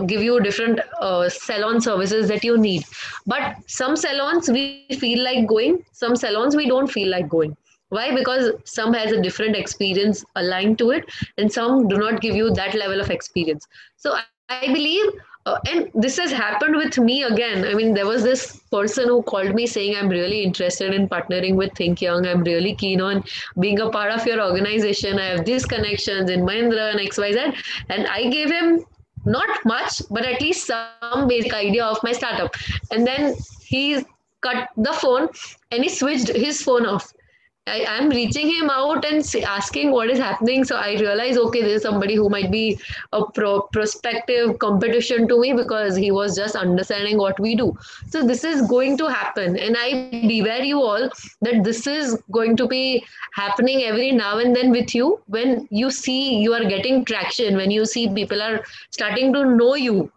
give you different salon services that you need. But some salons we feel like going, some salons we don't feel like going. Why? Because some has a different experience aligned to it, and some do not give you that level of experience. So I believe, and this has happened with me again. I mean, there was this person who called me saying, I'm really interested in partnering with Think Young. I'm really keen on being a part of your organization. I have these connections in Mahindra and XYZ. And I gave him not much, but at least some basic idea of my startup. And then he cut the phone and he switched his phone off. I am reaching him out and asking what is happening. So I realized, okay, this is somebody who might be a prospective competition to me, because he was just understanding what we do. So this is going to happen. And I beware you all that this is going to be happening every now and then with you. When you see you are getting traction, when you see people are starting to know you,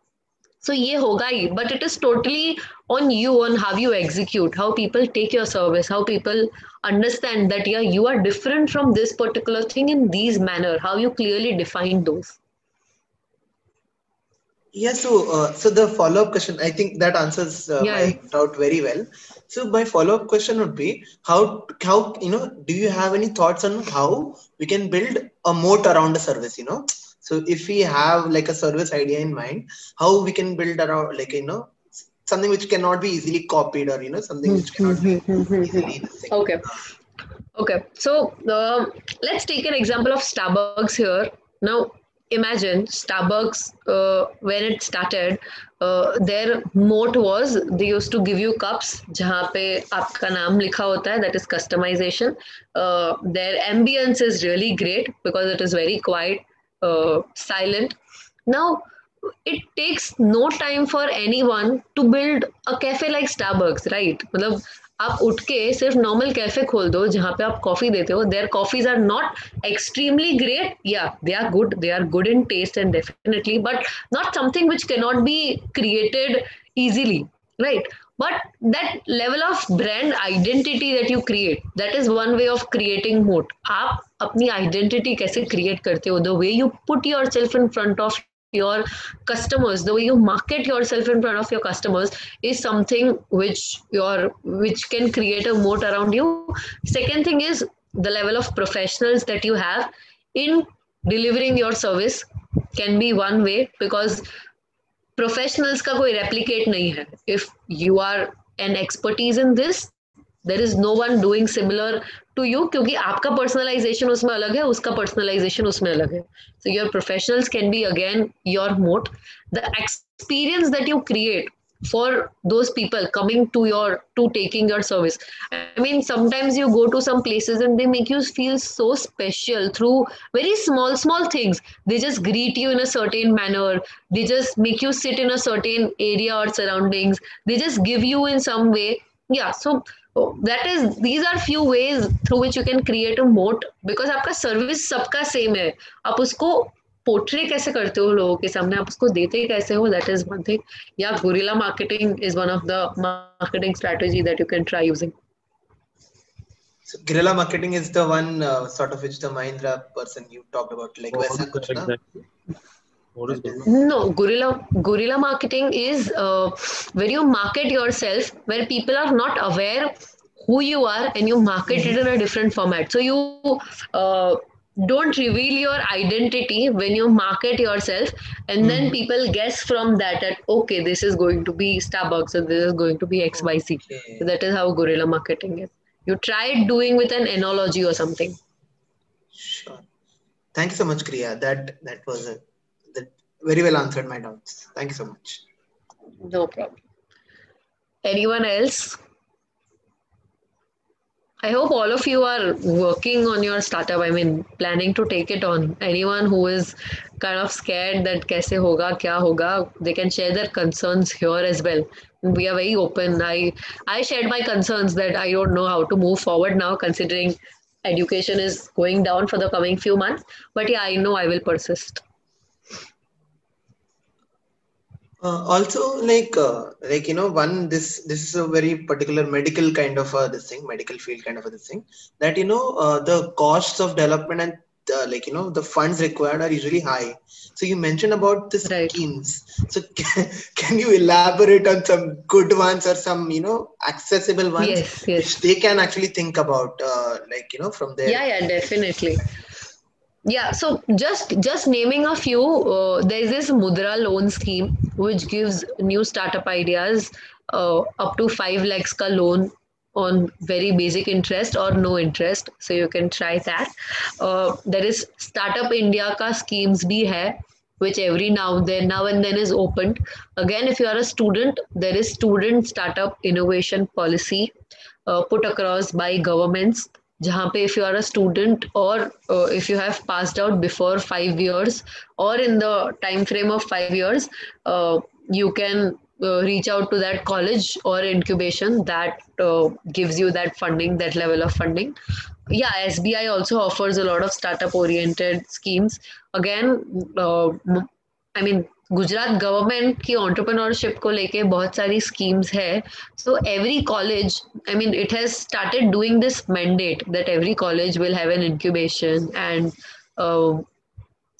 so ये होगा ही, but it is totally on you, on how you execute, how people take your service, how people understand that yeah, you are different from this particular thing in these manner, how you clearly define those. Yeah, so the follow-up question, I think that answers my doubt very well. So my follow-up question would be, how do you have any thoughts on how we can build a moat around a service, So if we have like a service idea in mind, how we can build around, like, something which cannot be easily copied, or, something which cannot be easily. Okay. So let's take an example of Starbucks here. Now, imagine Starbucks, when it started, their moat was they used to give you cups जहाँ पे आपका नाम लिखा होता है, that is customization. Their ambience is really great because it is very quiet, silent. Now, it takes no time for anyone to build a cafe like Starbucks, right? मतलब आप उठ के सिर्फ नॉर्मल कैफे खोल दो जहाँ पे आप कॉफी देते हो. Their coffees are not extremely great. Yeah, they are good. They are good in taste and definitely, but not something which cannot be created easily, right? But that level of brand identity that you create, that is one way of creating moat. आप अपनी identity कैसे create करते हो? The way you put yourself in front of your customers, the way you market yourself in front of your customers is something which can create a moat around you. Second thing is the level of professionals that you have in delivering your service can be one way, because professionals का कोई replicate नहीं है. If you are an expertise in this, there is no one doing similar to you, क्योंकि आपका personalization उसमें अलग है, उसका personalization उसमें अलग है. So your professionals can be again your moat. The experience that you create for those people coming to taking your service. I mean, sometimes you go to some places and they make you feel so special through very small things. They just greet you in a certain manner. They just make you sit in a certain area or surroundings. They just give you in some way. Yeah, so these are few ways through which you can create a moat, because आपका service सबका same है. आप उसको portray कैसे करते हो लोगों के सामने, आप उसको देते कैसे हो, that is one thing. Yeah, guerrilla marketing is one of the marketing strategy that you can try using. So guerrilla marketing is the one sort of which the Mahindra person you talked about, like वैसा कुछ ना? What is guerrilla? No, guerrilla marketing is where you market yourself, where people are not aware who you are, and you market it in a different format. So you don't reveal your identity when you market yourself, and then people guess from that okay, this is going to be Starbucks or this is going to be XYZ. Okay. So that is how guerrilla marketing is. You try doing with an analogy or something. Sure. Thank you so much, Kriya. That was that very well answered my doubts. Thank you so much. No problem. Anyone else? I hope all of you are working on your startup. I mean, planning to take it on. Anyone who is kind of scared that kaise hoga, kya hoga, they can share their concerns here as well. We are very open. I shared my concerns that I don't know how to move forward now, considering education is going down for the coming few months. But yeah, I know I will persist. Also, like this is a very particular medical kind of medical field kind of this thing, that the costs of development and the funds required are usually high. So you mentioned about the schemes. So can you elaborate on some good ones or some accessible ones? Yes. Which they can actually think about from there? Yeah, definitely. Yeah, so just naming a few, there's this Mudra loan scheme which gives new startup ideas up to 5 lakhs ka loan on very basic interest or no interest. So you can try that. There is Startup India ka schemes bhi hai, which every now and then is opened. Again, if you are a student, there is Student Startup Innovation Policy put across by governments. Jahan pe if you are a student or if you have passed out before 5 years or in the time frame of 5 years, you can reach out to that college or incubation that gives you that funding, that level of funding. Yeah, SBI also offers a lot of startup oriented schemes. Again, I mean, Gujarat government की entrepreneurship को लेके बहुत सारी schemes है. So every college, I mean, it has started doing this mandate that every college will have an incubation and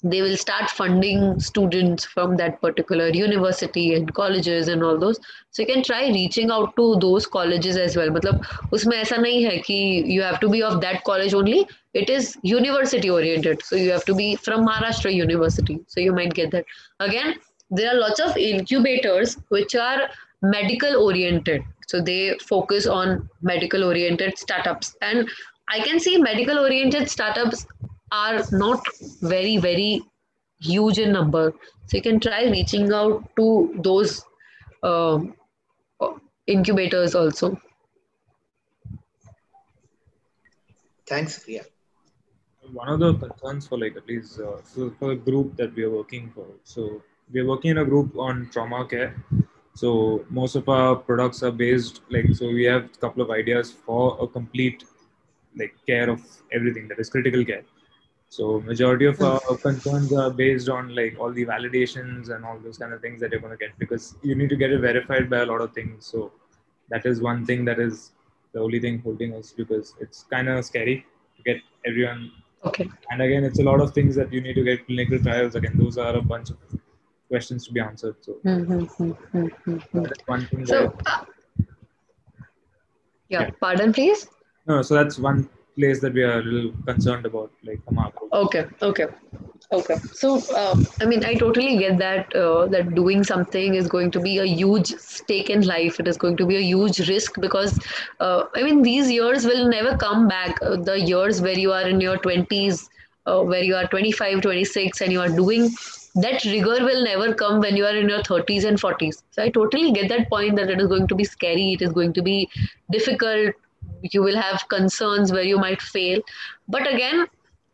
they will start funding students from that particular university and colleges and all those. So you can try reaching out to those colleges as well. मतलब उसमें ऐसा नहीं है कि you have to be of that college only. It is university oriented. So you have to be from Maharashtra University. So you might get that. Again, there are lots of incubators which are medical oriented. So they focus on medical oriented startups. And I can see medical oriented startups are not very, very huge in number. So you can try reaching out to those incubators also. Thanks, Priya. One of the concerns for at least so for the group that we are working for. So we are working in a group on trauma care. So most of our products are based so we have a couple of ideas for a complete care of everything that is critical care. So majority of our concerns are based on all the validations and all those kind of things that you're going to get, because you need to get it verified by a lot of things. So that is one thing that is the only thing holding us, because it's kind of scary to get everyone. Okay. And again, it's a lot of things that you need to get clinical trials. Again, those are a bunch of questions to be answered. So that's one thing. So, pardon, please? No, so that's one place that we are a little concerned about, from our group. Okay. So, I mean, I totally get that that doing something is going to be a huge stake in life. It is going to be a huge risk, because, I mean, these years will never come back. The years where you are in your 20s, where you are 25, 26, and you are doing that rigor will never come when you are in your 30s and 40s. So I totally get that point that it is going to be scary, it is going to be difficult, you will have concerns where you might fail. But again,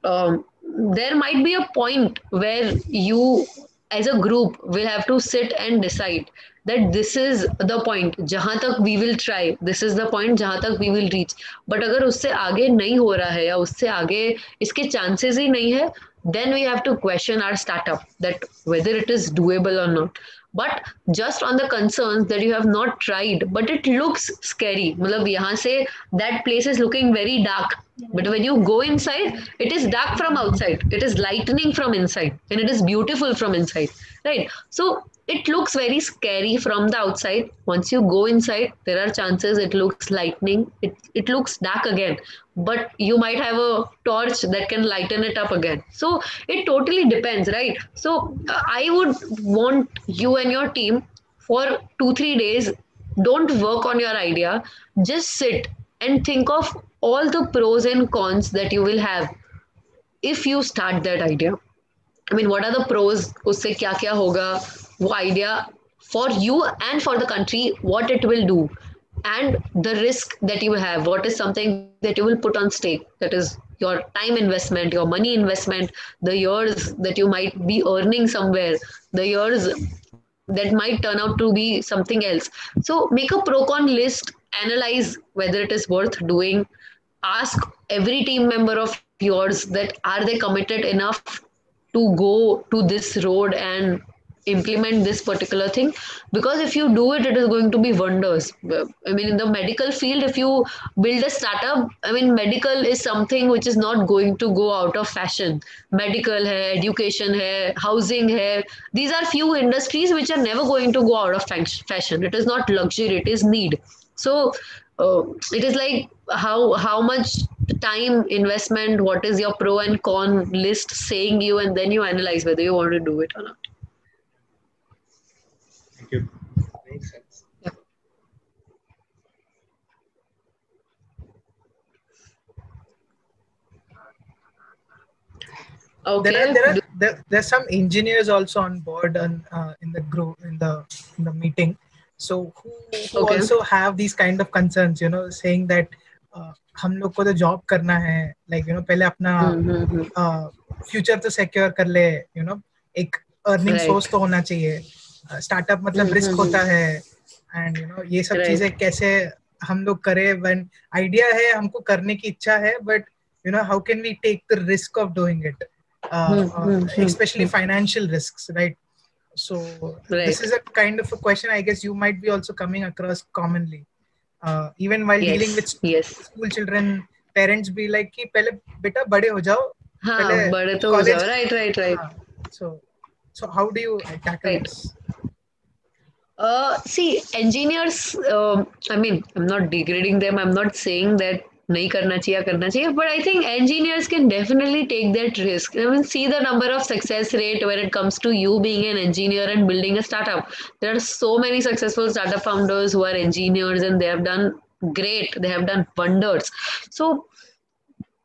there might be a point where you as a group will have to sit and decide that this is the point जहाँ तक we will try, this is the point जहाँ तक we will reach. But अगर उससे आगे नहीं हो रहा है या उससे आगे इसके chances ही नहीं है, then we have to question our startup that whether it is doable or not. But just on the concerns that you have not tried, but it looks scary. मतलब यहाँ से that place is looking very dark. But when you go inside, it is dark from outside. It is lightning from inside, and it is beautiful from inside, right? So it looks very scary from the outside. Once you go inside, there are chances it looks lightning. It looks dark again, but you might have a torch that can lighten it up again. So it totally depends, right? So I would want you and your team for 2-3 days, don't work on your idea, just sit and think of all the pros and cons that you will have if you start that idea. I mean, what are the pros? Usse kya kya hoga? वो idea for you and for the country, what it will do, and the risk that you have. What is something that you will put on stake? That is your time investment, your money investment, the years that you might be earning somewhere, the years that might turn out to be something else. So make a pro-con list, analyze whether it is worth doing. Ask every team member of yours that are they committed enough to go to this road and implement this particular thing, because if you do it, it is going to be wonders. I mean, in the medical field, if you build a startup, I mean, medical is something which is not going to go out of fashion. Medical hai, education hai, housing hai, these are few industries which are never going to go out of fashion. It is not luxury, it is need. So it is like how much time investment, what is your pro and con list saying you, and then you analyze whether you want to do it or not. Thank you. Makes sense. Yeah. Okay. There's some engineers also on board and in the group in the meeting. So who Okay. also have these kind of concerns, saying that हम लोग को तो job करना है, like पहले अपना future तो secure कर ले, एक अर्निंग Right. सोर्स तो होना चाहिए. स्टार्टअप मतलब रिस्क होता है, एंड ये सब Right. चीजें कैसे हम लोग करें व्हेन आइडिया है, हमको करने की इच्छा है, but how can we take the risk of doing it, especially financial risks, right? So Right. this is a kind of a question I guess you might be also coming across commonly, even while dealing with Yes. school children. Parents be like कि पहले बेटा बड़े हो जाओ, हाँ, पहले बड़े तो हो college- जाओ. Right. So how do you tackle Right. this? See, engineers, I mean, I'm not degrading them. I'm not saying that nahi karna chahiye, but I think engineers can definitely take that risk. I mean, see the number of success rate when it comes to you being an engineer and building a startup. There are so many successful startup founders who are engineers, and they have done great. They have done wonders. So,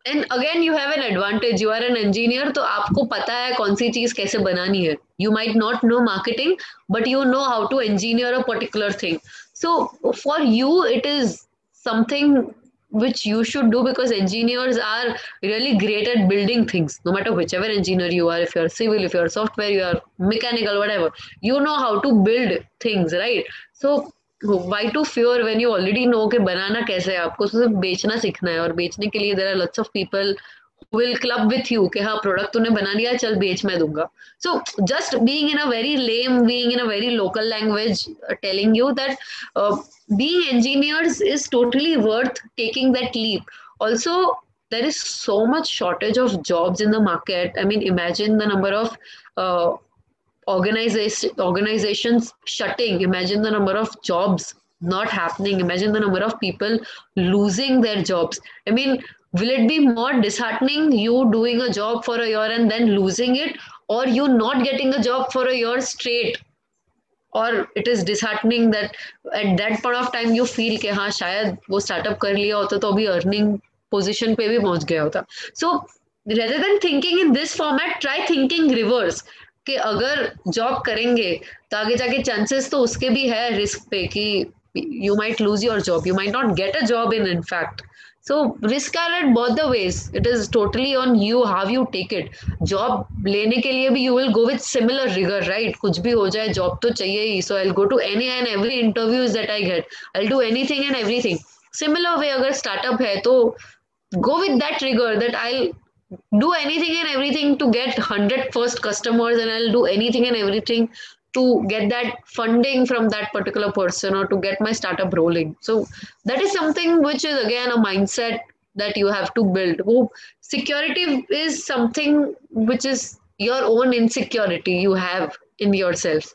and again, you have an advantage. You are an engineer, तो आपको पता है कौन सी चीज कैसे बनानी है. You might not know marketing, but you know how to engineer a particular thing. So for you, it is something which you should do, because engineers are really great at building things. No matter whichever engineer you are, if you are civil, if you are software, you are mechanical, whatever, you know how to build things, right? So why to fear when you already know कि बनाना कैसे है. आपको सिर्फ बेचना सीखना है, और बेचने के लिए there are lots of people who will club with you कि हाँ प्रोडक्ट तूने बना लिया, चल बेच मैं दूंगा. So just being in a very lame, being in a very local language, telling you that being engineers is totally worth taking that leap. Also, there is so much shortage of jobs in the market. I mean, imagine the number of organizations shutting. Imagine the number of jobs not happening. Imagine the number of people losing their jobs. I mean, will it be more disheartening you doing a job for a year and then losing it, or you not getting a job for a year straight? Or it is disheartening that at that point of time you feel कि हाँ शायद वो startup कर लिया होता तो अभी earning position पे भी पहुंच गया होता. So rather than thinking in this format, try thinking reverse. कि अगर जॉब करेंगे तो आगे जाके चांसेस तो उसके भी है रिस्क पे कि you might lose your job, you might not get a job in fact. So risk are at both the ways. It is totally on you how you take it. Job लेने के लिए भी you will go with similar rigor, right? कुछ भी हो जाए job तो चाहिए ही. So I'll go to any and every interviews that I get. I'll do anything and everything. Similar way अगर startup है तो go with that rigor that I'll do anything and everything to get 100 first customers, and I'll do anything and everything to get that funding from that particular person or to get my startup rolling. So that is something which is again a mindset that you have to build. Security is something which is your own insecurity you have in yourself.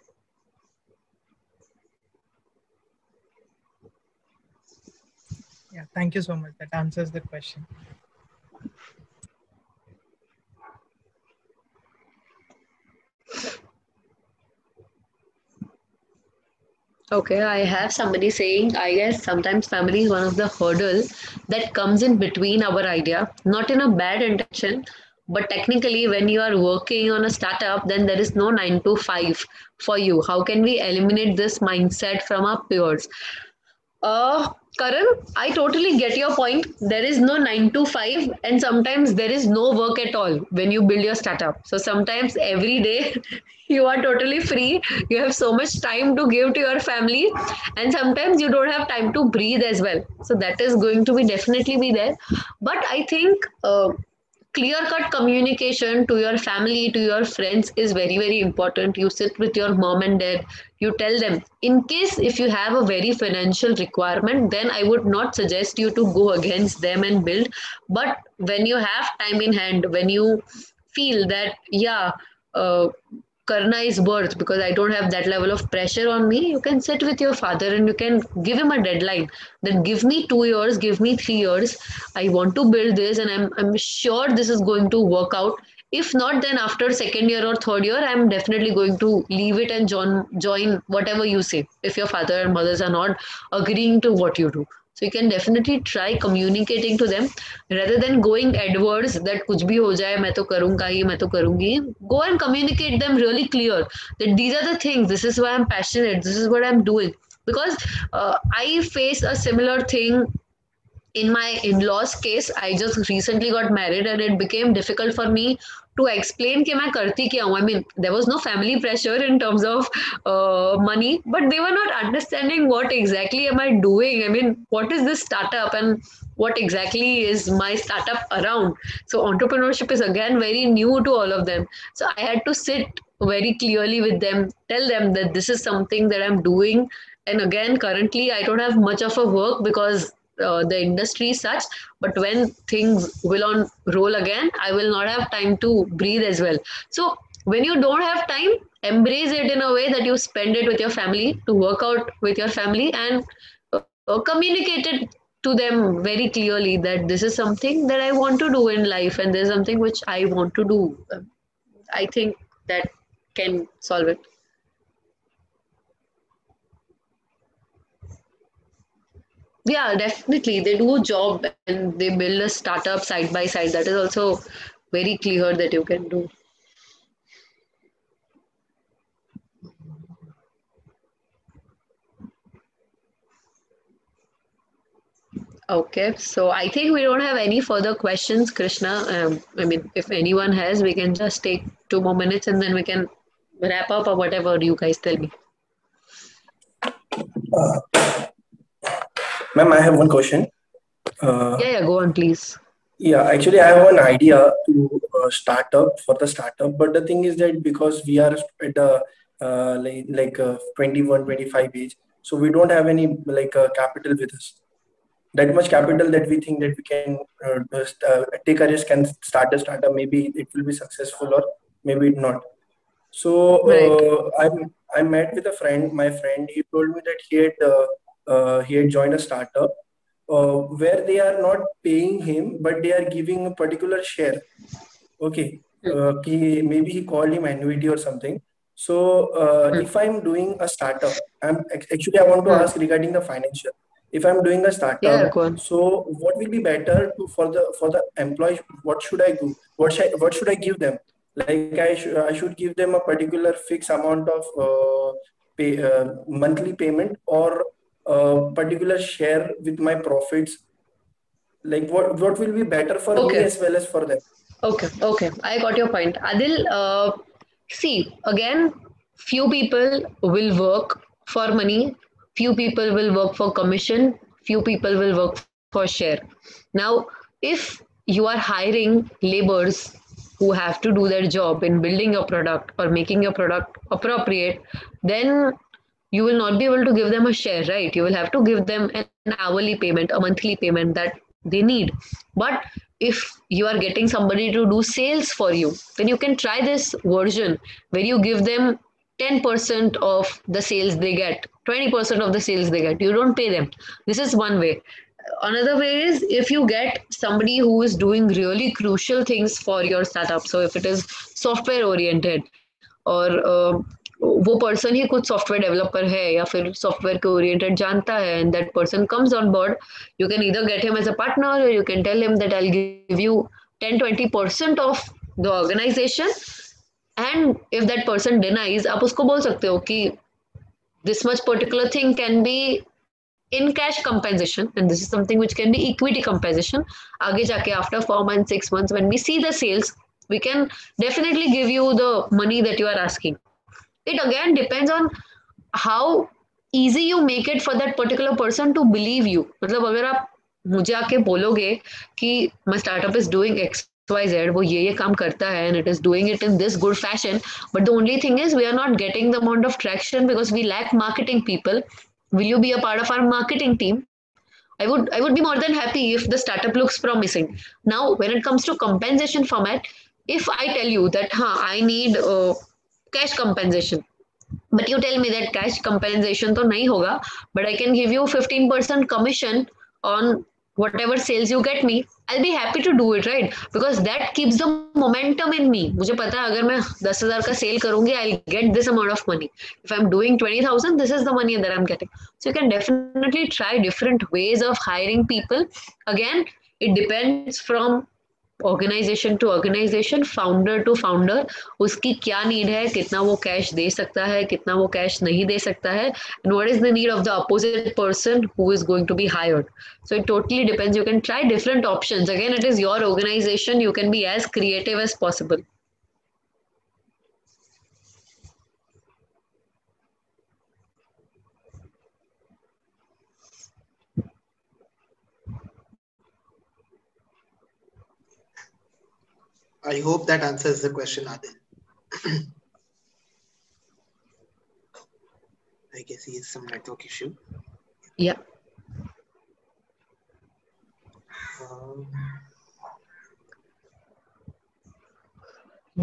Yeah, thank you so much. That answers the question. Okay, I have somebody saying, I guess sometimes family is one of the hurdle that comes in between our idea, not in a bad intention, but technically when you are working on a startup, then there is no 9 to 5 for you. How can we eliminate this mindset from our peers? Karan, I totally get your point. There is no 9 to 5, and sometimes there is no work at all when you build your startup. So sometimes every day you are totally free. You have so much time to give to your family, and sometimes you don't have time to breathe as well. So that is going to be definitely be there. But I think clear cut communication to your family, to your friends is very, very important. You sit with your mom and dad, you tell them, in case if you have a very financial requirement, then I would not suggest you to go against them and build. But when you have time in hand, when you feel that, yeah, Karna is worth because I don't have that level of pressure on me, you can sit with your father and you can give him a deadline. Then give me 2 years, give me 3 years. I want to build this and I'm sure this is going to work out. If not, then after second year or third year, I'm definitely going to leave it and join whatever you say. If your father and mothers are not agreeing to what you do. So you can definitely try communicating to them rather than going adwards that कुछ भी हो जाए मैं तो करूँगा ही मैं तो करूँगी. Go and communicate them really clear that these are the things. This is why I'm passionate. This is what I'm doing. Because I face a similar thing in my in-laws case. I just recently got married and it became difficult for me to explain कि मैं करती क्या हूँ. I mean, there was no family pressure in terms of money, but they were not understanding what exactly am I doing. I mean, what is this startup and what exactly is my startup around? So entrepreneurship is again very new to all of them. So I had to sit very clearly with them, tell them that this is something that I'm doing. And again, currently I don't have much of a work because the industry is such, but when things will on roll again, I will not have time to breathe as well. So when you don't have time, embrace it in a way that you spend it with your family, to work out with your family, and communicate it to them very clearly that this is something that I want to do in life and there's something which I want to do. I think that can solve it. Yeah, definitely. They do a job and they build a startup side by side. That is also very clear that you can do. Okay, so I think we don't have any further questions, Krishna. I mean, if anyone has, we can just take 2 more minutes and then we can wrap up or whatever you guys tell me. Ma'am, I have one question. Yeah, go on, please. Yeah, actually, I have an idea to start up for the startup, but the thing is that because we are at a 21, 25 age, so we don't have any capital with us. That much capital that we think that we can take a risk and start a startup. Maybe it will be successful or maybe not. So I met with a friend. My friend, he told me that he had joined a startup where they are not paying him, but they are giving a particular share. Okay, maybe he called him annuity or something. So if I'm doing a startup, I want to ask regarding the financial. If I'm doing a startup, so what will be better for the employees? What should I do? What should I give them? Like I should give them a particular fixed amount of monthly payment, or particular share with my profits. Like what will be better for me as well as for them. Okay, I got your point. Adil, see, again, few people will work for money, few people will work for commission, few people will work for share. Now, if you are hiring laborers who have to do their job in building your product or making your product appropriate, then you will not be able to give them a share, right? You will have to give them an hourly payment, a monthly payment that they need. But if you are getting somebody to do sales for you, then you can try this version where you give them 10% of the sales they get, 20% of the sales they get. You don't pay them. This is one way. Another way is if you get somebody who is doing really crucial things for your startup. So if it is software oriented, और वो person ही कुछ software developer है या फिर software के oriented जानता है and that person comes on board, you can either get him as a partner और you can tell him that I will give you 10-20% of the organization, and if that person denies, आप उसको बोल सकते हो कि this much particular thing can be in cash compensation, and this is something which can be equity compensation. आगे जाके after 4 months, 6 months, when we see the sales, we can definitely give you the money that you are asking. It again depends on how easy you make it for that particular person to believe you. मतलब अगर आप मुझे आके बोलोगे कि my startup is doing XYZ, वो ये काम करता है and it is doing it in this good fashion, but the only thing is we are not getting the amount of traction because we lack marketing people. Will you be a part of our marketing team? I would be more than happy if the startup looks promising. Now, when it comes to compensation format, if I tell you that I need cash compensation, but you tell me that cash compensation तो नहीं होगा, but I can give you 15% commission on whatever sales you get me, I'll be happy to do it, right? Because that keeps the momentum in me. मुझे पता है अगर मैं 10,000 का cell करूंगी, I'll get this amount of money. If I'm doing 20,000, this is the money that I'm getting. So you can definitely try different ways of hiring people. Again, it depends from organisation to organisation, founder to founder, उसकी क्या need है, कितना वो cash दे सकता है, कितना वो cash नहीं दे सकता है, and what is the need of the opposite person who is going to be hired. So it totally depends. You can try different options. Again, it is your organisation. You can be as creative as possible. I hope that answers the question, Adil. I guess he has some network issue. Yeah.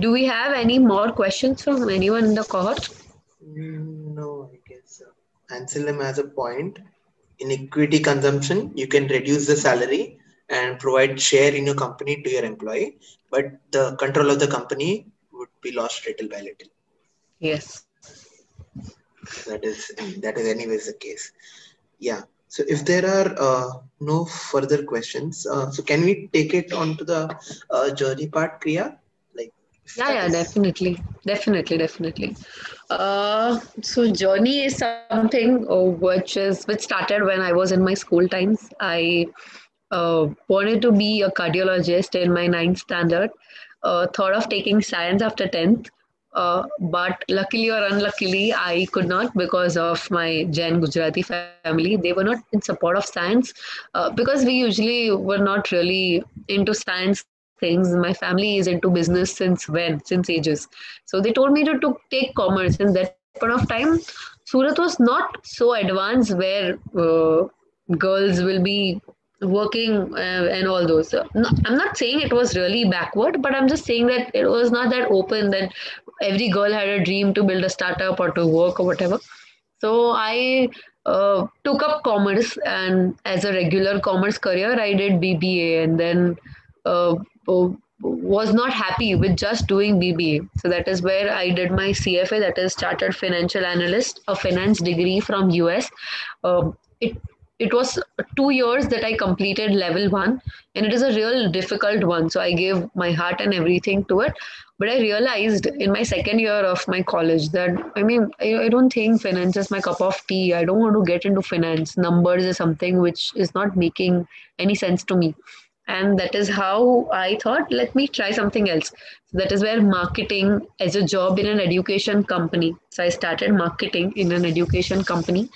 Do we have any more questions from anyone in the cohort? No, I guess so. Anselm has a point. In equity consumption, you can reduce the salary and provide share in your company to your employee, but the control of the company would be lost little by little. Yes. That is anyways the case. Yeah. So if there are no further questions, so can we take it on to the journey part, Kriya? Yeah, definitely. So journey is something which started when I was in my school times. I wanted to be a cardiologist in my 9th standard. Thought of taking science after 10th. But luckily or unluckily, I could not because of my Jain Gujarati family. They were not in support of science because we usually were not really into science things. My family is into business since ages. So they told me to take commerce. In that point of time, Surat was not so advanced where girls will be working and all those. I'm not saying it was really backward, but I'm just saying that it was not that open that every girl had a dream to build a startup or to work or whatever. So I took up commerce, and as a regular commerce career, I did BBA, and then was not happy with just doing BBA. So that is where I did my CFA, that is Chartered Financial Analyst, a finance degree from US. it was 2 years that I completed level 1, and it is a real difficult one. So I gave my heart and everything to it. But I realized in my second year of my college that, I don't think finance is my cup of tea. I don't want to get into finance. Numbers is something which is not making any sense to me. And that is how I thought, let me try something else. So that is where marketing as a job in an education company. So I started marketing in an education company,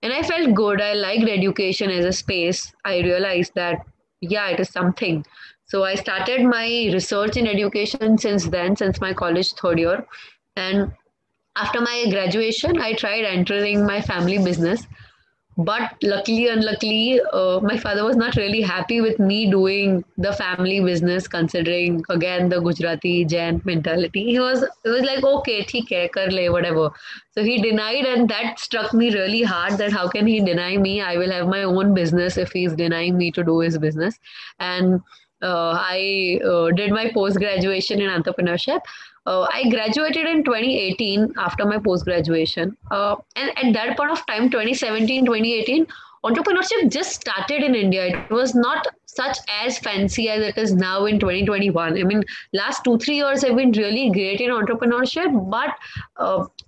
and I felt good. I liked education as a space. I realized that, yeah, it is something. So I started my research in education since then, since my college third year. And after my graduation, I tried entering my family business. But luckily, unluckily, my father was not really happy with me doing the family business, considering again the Gujarati Jain mentality. He was like, okay, theek hai, kar le, whatever. So he denied, and that struck me really hard. That how can he deny me? I will have my own business if he's denying me to do his business. And I did my post graduation in entrepreneurship. I graduated in 2018 after my post graduation. And at that point of time, 2017, 2018, entrepreneurship just started in India. It was not such as fancy as it is now in 2021. I mean, last 2-3 years have been really great in entrepreneurship, but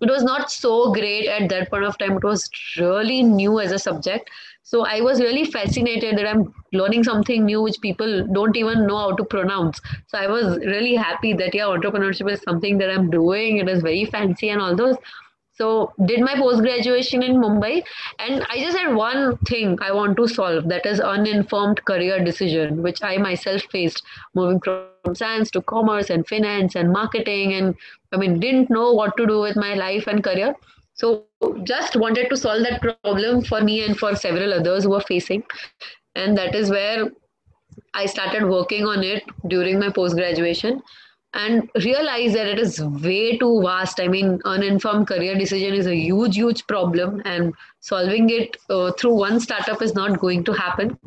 it was not so great at that point of time. It was really new as a subject. So I was really fascinated that I'm learning something new which people don't even know how to pronounce. So I was really happy that, yeah, entrepreneurship is something that I'm doing. It is very fancy and all those. So did my post-graduation in Mumbai, and I just had one thing I want to solve, that is uninformed career decision, which I myself faced, moving from science to commerce and finance and marketing, and didn't know what to do with my life and career. So just wanted to solve that problem for me and for several others who are facing. And that is where I started working on it during my post-graduation and realized that it is way too vast. Uninformed career decision is a huge, huge problem, and solving it through one startup is not going to happen.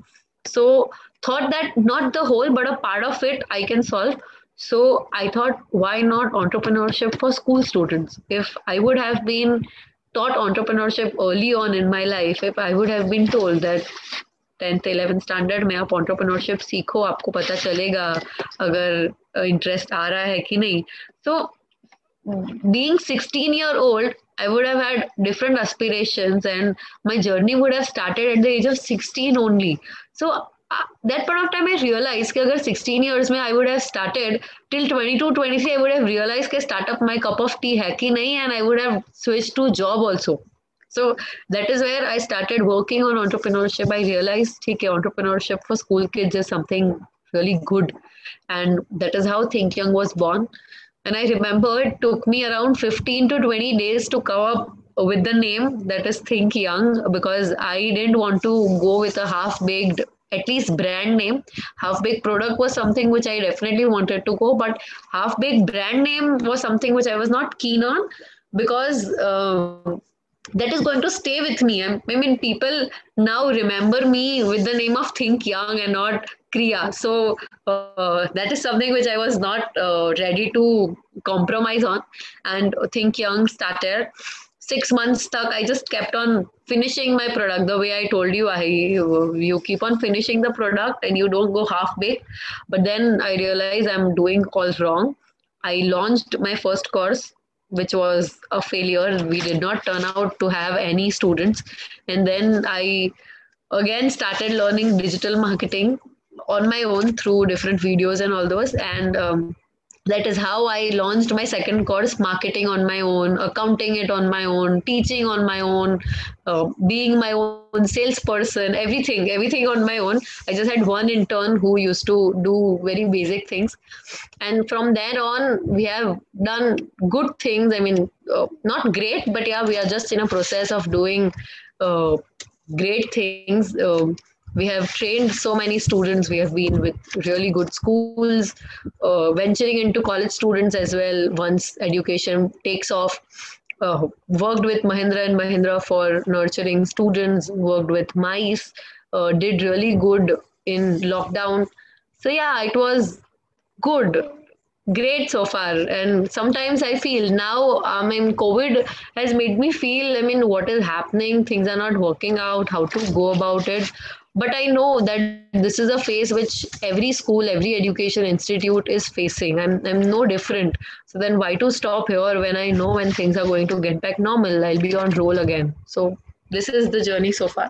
So thought that not the whole, but a part of it I can solve. So I thought, why not entrepreneurship for school students? If I would have been taught entrepreneurship early on in my life, if I would have been told that 10th 11th standard में आप entrepreneurship सीखो, आपको पता चलेगा अगर interest आ रहा है कि नहीं. So being 16-year-old, I would have had different aspirations, and my journey would have started at the age of 16 only. So that point of time I realized that if 16 years mein I would have started, till 22, 23 I would have realized that startup my cup of tea hai ki nahi, and I would have switched to job also. So that is where I started working on entrepreneurship. I realized that entrepreneurship for school kids is something really good, and that is how Think Young was born. And I remember it took me around 15 to 20 days to come up with the name, that is Think Young, because I didn't want to go with a half-baked, at least brand name. Half-baked product was something which I definitely wanted to go, but half-baked brand name was something which I was not keen on, because that is going to stay with me. People now remember me with the name of Think Young and not Kriya. So that is something which I was not ready to compromise on. And Think Young started. 6 months stuck, I just kept on finishing my product. The way I told you, you keep on finishing the product and you don't go half-baked. But then I realized I'm doing all wrong. I launched my first course, which was a failure. We did not turn out to have any students. And then I again started learning digital marketing on my own through different videos and all those. And that is how I launched my second course, marketing on my own, accounting it on my own, teaching on my own, being my own salesperson, everything on my own. I just had one intern who used to do very basic things. And from there on, we have done good things. Not great, but yeah, we are just in a process of doing great things. We have trained so many students. We have been with really good schools, venturing into college students as well once education takes off. Worked with Mahindra and Mahindra for nurturing students, worked with MICE, did really good in lockdown. So yeah, it was good. Great so far. And sometimes I feel now, COVID has made me feel, what is happening? Things are not working out, how to go about it. But I know that this is a phase which every school, every education institute is facing. I'm no different. So then why to stop here when I know when things are going to get back normal? I'll be on roll again. So this is the journey so far.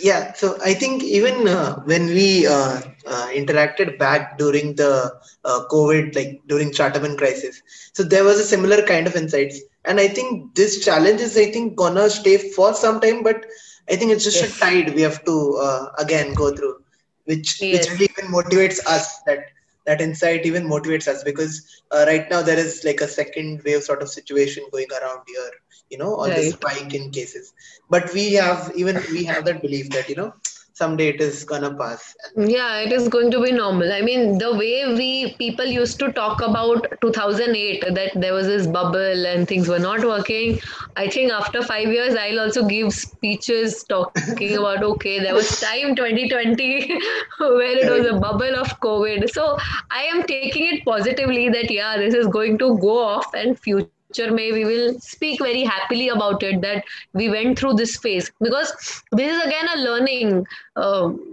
Yeah, so I think even when we interacted back during the COVID, like during startup and crisis, so there was a similar kind of insights. And I think this challenge is, I think, gonna stay for some time, but I think it's just a tide we have to again go through, which really even motivates us. That insight even motivates us because right now there is like a second wave sort of situation going around here, all this spike in cases. But we have that belief that, someday it is gonna pass. Yeah, it is going to be normal. The way people used to talk about 2008, that there was this bubble and things were not working. I think after 5 years, I'll also give speeches talking about, okay, there was time 2020 where it was a bubble of COVID. So I am taking it positively that, yeah, this is going to go off and future may we will speak very happily about it, that we went through this phase, because this is again a learning.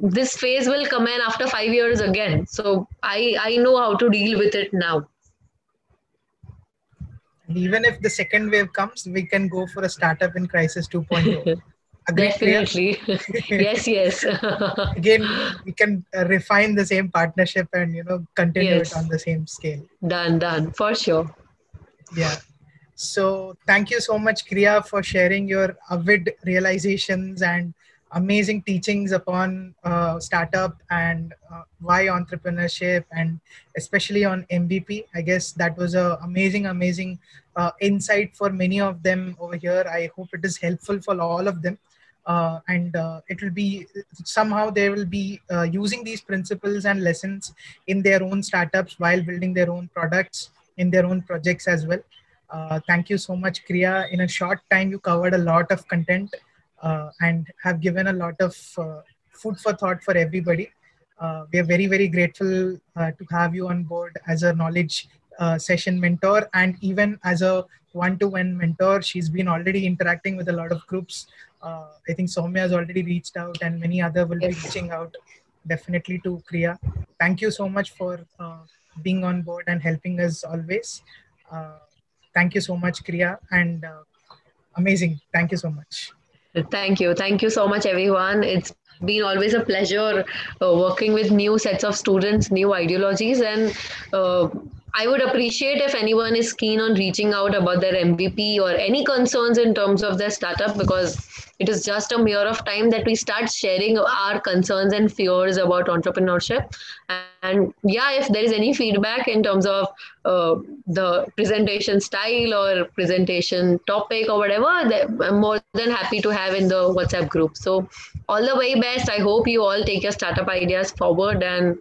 This phase will come in after 5 years again, so I know how to deal with it now. And even if the second wave comes, we can go for a startup in crisis 2.0. Definitely. Yes. Again, we can refine the same partnership and continue it on the same scale. Done for sure. Yeah. So thank you so much, Kriya, for sharing your avid realizations and amazing teachings upon startup and why entrepreneurship, and especially on MVP. I guess that was a amazing insight for many of them over here. I hope it is helpful for all of them. And it will be somehow they will be using these principles and lessons in their own startups while building their own products in their own projects as well. Thank you so much, Kriya. In a short time, you covered a lot of content and have given a lot of food for thought for everybody. We are very, very grateful to have you on board as a knowledge session mentor and even as a one-to-one mentor. She's been already interacting with a lot of groups. I think Soumya has already reached out and many other will be reaching out definitely to Kriya. Thank you so much for being on board and helping us always. Thank you so much, Kriya, and amazing. Thank you so much. Thank you. Thank you so much, everyone. It's been always a pleasure working with new sets of students, new ideologies, and I would appreciate if anyone is keen on reaching out about their MVP or any concerns in terms of their startup, because it is just a matter of time that we start sharing our concerns and fears about entrepreneurship. And yeah, if there is any feedback in terms of the presentation style or presentation topic or whatever, I'm more than happy to have in the WhatsApp group. So all the very best. I hope you all take your startup ideas forward and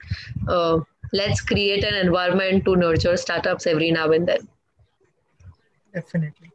let's create an environment to nurture startups every now and then. Definitely.